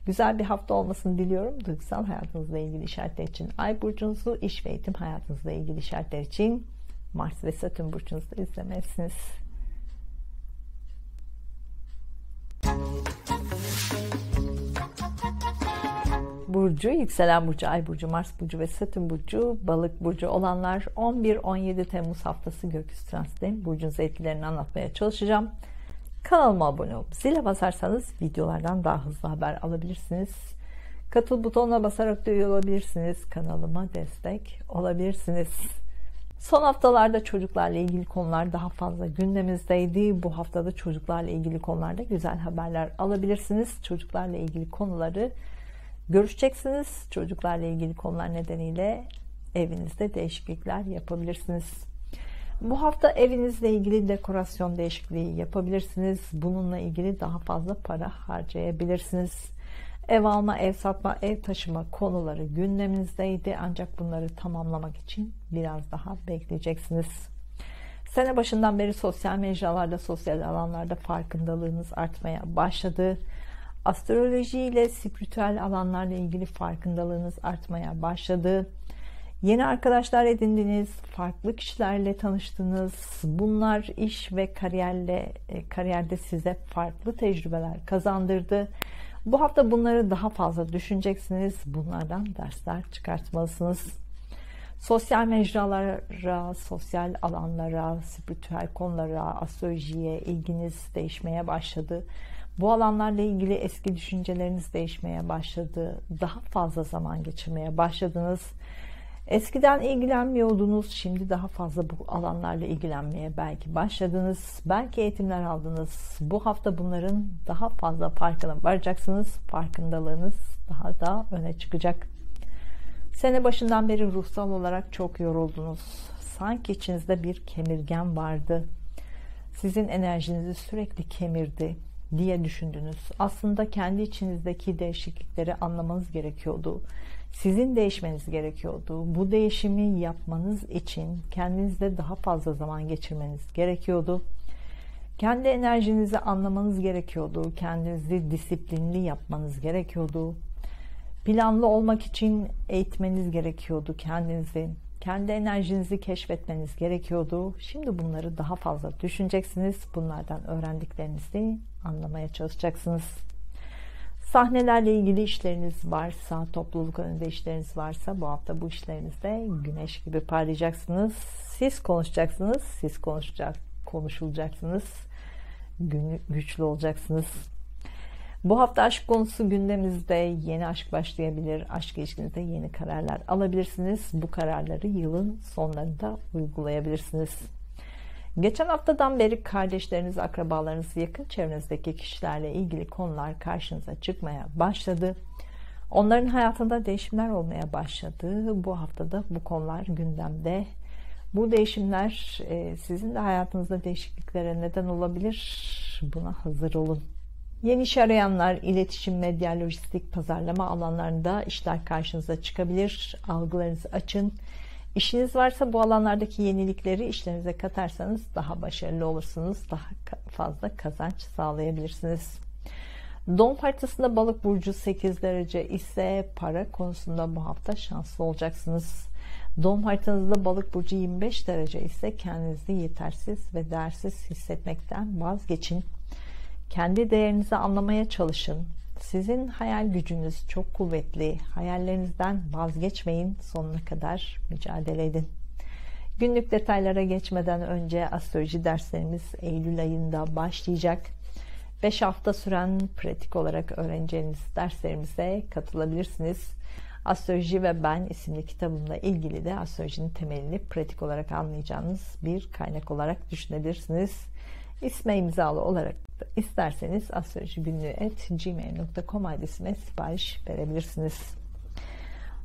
Güzel bir hafta olmasını diliyorum. Duygusal hayatınızla ilgili işaretler için Ay burcunuzu, iş ve eğitim hayatınızla ilgili işaretler için Mars ve Satürn burcunuzda izlemelisiniz. Burcu, yükselen burcu, Ay burcu, Mars burcu ve Satürn burcu, Balık burcu olanlar 11-17 Temmuz haftası gökyüzü transitlerinin burcunuz etkilerini anlatmaya çalışacağım. Kanalıma abone olup zile basarsanız videolardan daha hızlı haber alabilirsiniz. Katıl butonuna basarak da üye olabilirsiniz. Kanalıma destek olabilirsiniz. Son haftalarda çocuklarla ilgili konular daha fazla gündemimizdeydi. Bu haftada çocuklarla ilgili konularda güzel haberler alabilirsiniz. Çocuklarla ilgili konuları görüşeceksiniz. Çocuklarla ilgili konular nedeniyle evinizde değişiklikler yapabilirsiniz. Bu hafta evinizle ilgili dekorasyon değişikliği yapabilirsiniz. Bununla ilgili daha fazla para harcayabilirsiniz. Ev alma, ev satma, ev taşıma konuları gündeminizdeydi. Ancak bunları tamamlamak için biraz daha bekleyeceksiniz. Sene başından beri sosyal mecralarda, sosyal alanlarda farkındalığınız artmaya başladı. Astroloji ile spiritüel alanlarla ilgili farkındalığınız artmaya başladı. Yeni arkadaşlar edindiniz, farklı kişilerle tanıştınız. Bunlar iş ve kariyerde size farklı tecrübeler kazandırdı. Bu hafta bunları daha fazla düşüneceksiniz. Bunlardan dersler çıkartmalısınız. Sosyal mecralara, sosyal alanlara, spiritüel konulara, astrolojiye ilginiz değişmeye başladı. Bu alanlarla ilgili eski düşünceleriniz değişmeye başladı. Daha fazla zaman geçirmeye başladınız. Eskiden ilgilenmiyordunuz, şimdi daha fazla bu alanlarla ilgilenmeye belki başladınız. Belki eğitimler aldınız. Bu hafta bunların daha fazla farkına varacaksınız. Farkındalığınız daha da öne çıkacak. Sene başından beri ruhsal olarak çok yoruldunuz. Sanki içinizde bir kemirgen vardı. Sizin enerjinizi sürekli kemirdi diye düşündünüz. Aslında kendi içinizdeki değişiklikleri anlamanız gerekiyordu. Sizin değişmeniz gerekiyordu. Bu değişimi yapmanız için kendinizle daha fazla zaman geçirmeniz gerekiyordu. Kendi enerjinizi anlamanız gerekiyordu. Kendinizi disiplinli yapmanız gerekiyordu. Planlı olmak için eğitmeniz gerekiyordu kendinizi. Kendi enerjinizi keşfetmeniz gerekiyordu. Şimdi bunları daha fazla düşüneceksiniz. Bunlardan öğrendiklerinizi anlamaya çalışacaksınız. Sahnelerle ilgili işleriniz varsa, topluluk önünde işleriniz varsa bu hafta bu işlerinizde güneş gibi parlayacaksınız. Siz konuşacaksınız, konuşulacaksınız. Güçlü olacaksınız. Bu hafta aşk konusu gündemimizde. Yeni aşk başlayabilir. Aşk ilişkinizde yeni kararlar alabilirsiniz. Bu kararları yılın sonlarında uygulayabilirsiniz. Geçen haftadan beri kardeşleriniz, akrabalarınız, yakın çevrenizdeki kişilerle ilgili konular karşınıza çıkmaya başladı. Onların hayatında değişimler olmaya başladı. Bu haftada bu konular gündemde. Bu değişimler sizin de hayatınızda değişikliklere neden olabilir. Buna hazır olun. Yeni iş arayanlar, iletişim, medya, lojistik, pazarlama alanlarında işler karşınıza çıkabilir. Algılarınızı açın. İşiniz varsa bu alanlardaki yenilikleri işlerinize katarsanız daha başarılı olursunuz. Daha fazla kazanç sağlayabilirsiniz. Doğum haritasında Balık burcu 8 derece ise para konusunda bu hafta şanslı olacaksınız. Doğum haritanızda Balık burcu 25 derece ise kendinizi yetersiz ve değersiz hissetmekten vazgeçin. Kendi değerinizi anlamaya çalışın. Sizin hayal gücünüz çok kuvvetli. Hayallerinizden vazgeçmeyin. Sonuna kadar mücadele edin. Günlük detaylara geçmeden önce astroloji derslerimiz Eylül ayında başlayacak. 5 hafta süren pratik olarak öğreneceğiniz derslerimize katılabilirsiniz. Astroloji ve Ben isimli kitabımla ilgili de astrolojinin temelini pratik olarak anlayacağınız bir kaynak olarak düşünebilirsiniz. İsme imzalı olarak da isterseniz astrolojigünlüğü@gmail.com adresine sipariş verebilirsiniz.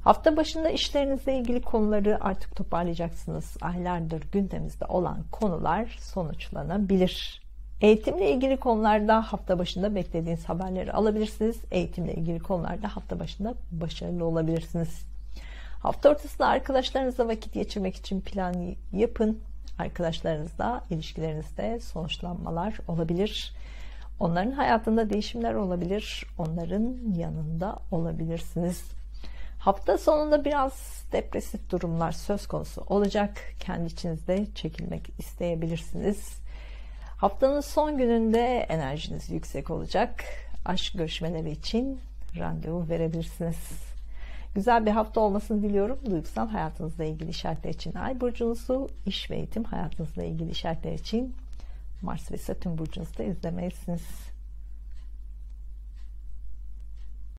Hafta başında işlerinizle ilgili konuları artık toparlayacaksınız. Aylardır gündeminizde olan konular sonuçlanabilir. Eğitimle ilgili konularda hafta başında beklediğiniz haberleri alabilirsiniz. Eğitimle ilgili konularda hafta başında başarılı olabilirsiniz. Hafta ortasında arkadaşlarınızla vakit geçirmek için plan yapın. Arkadaşlarınızla ilişkilerinizde sonuçlanmalar olabilir. Onların hayatında değişimler olabilir. Onların yanında olabilirsiniz. Hafta sonunda biraz depresif durumlar söz konusu olacak. Kendi içinizde çekilmek isteyebilirsiniz. Haftanın son gününde enerjiniz yüksek olacak. Aşk görüşmeleri için randevu verebilirsiniz. Güzel bir hafta olmasını diliyorum. Duygusal hayatınızla ilgili işaretler için Ay burcunuzu, iş ve eğitim hayatınızla ilgili işaretler için Mars ve Satürn burcunuzda izlemelisiniz.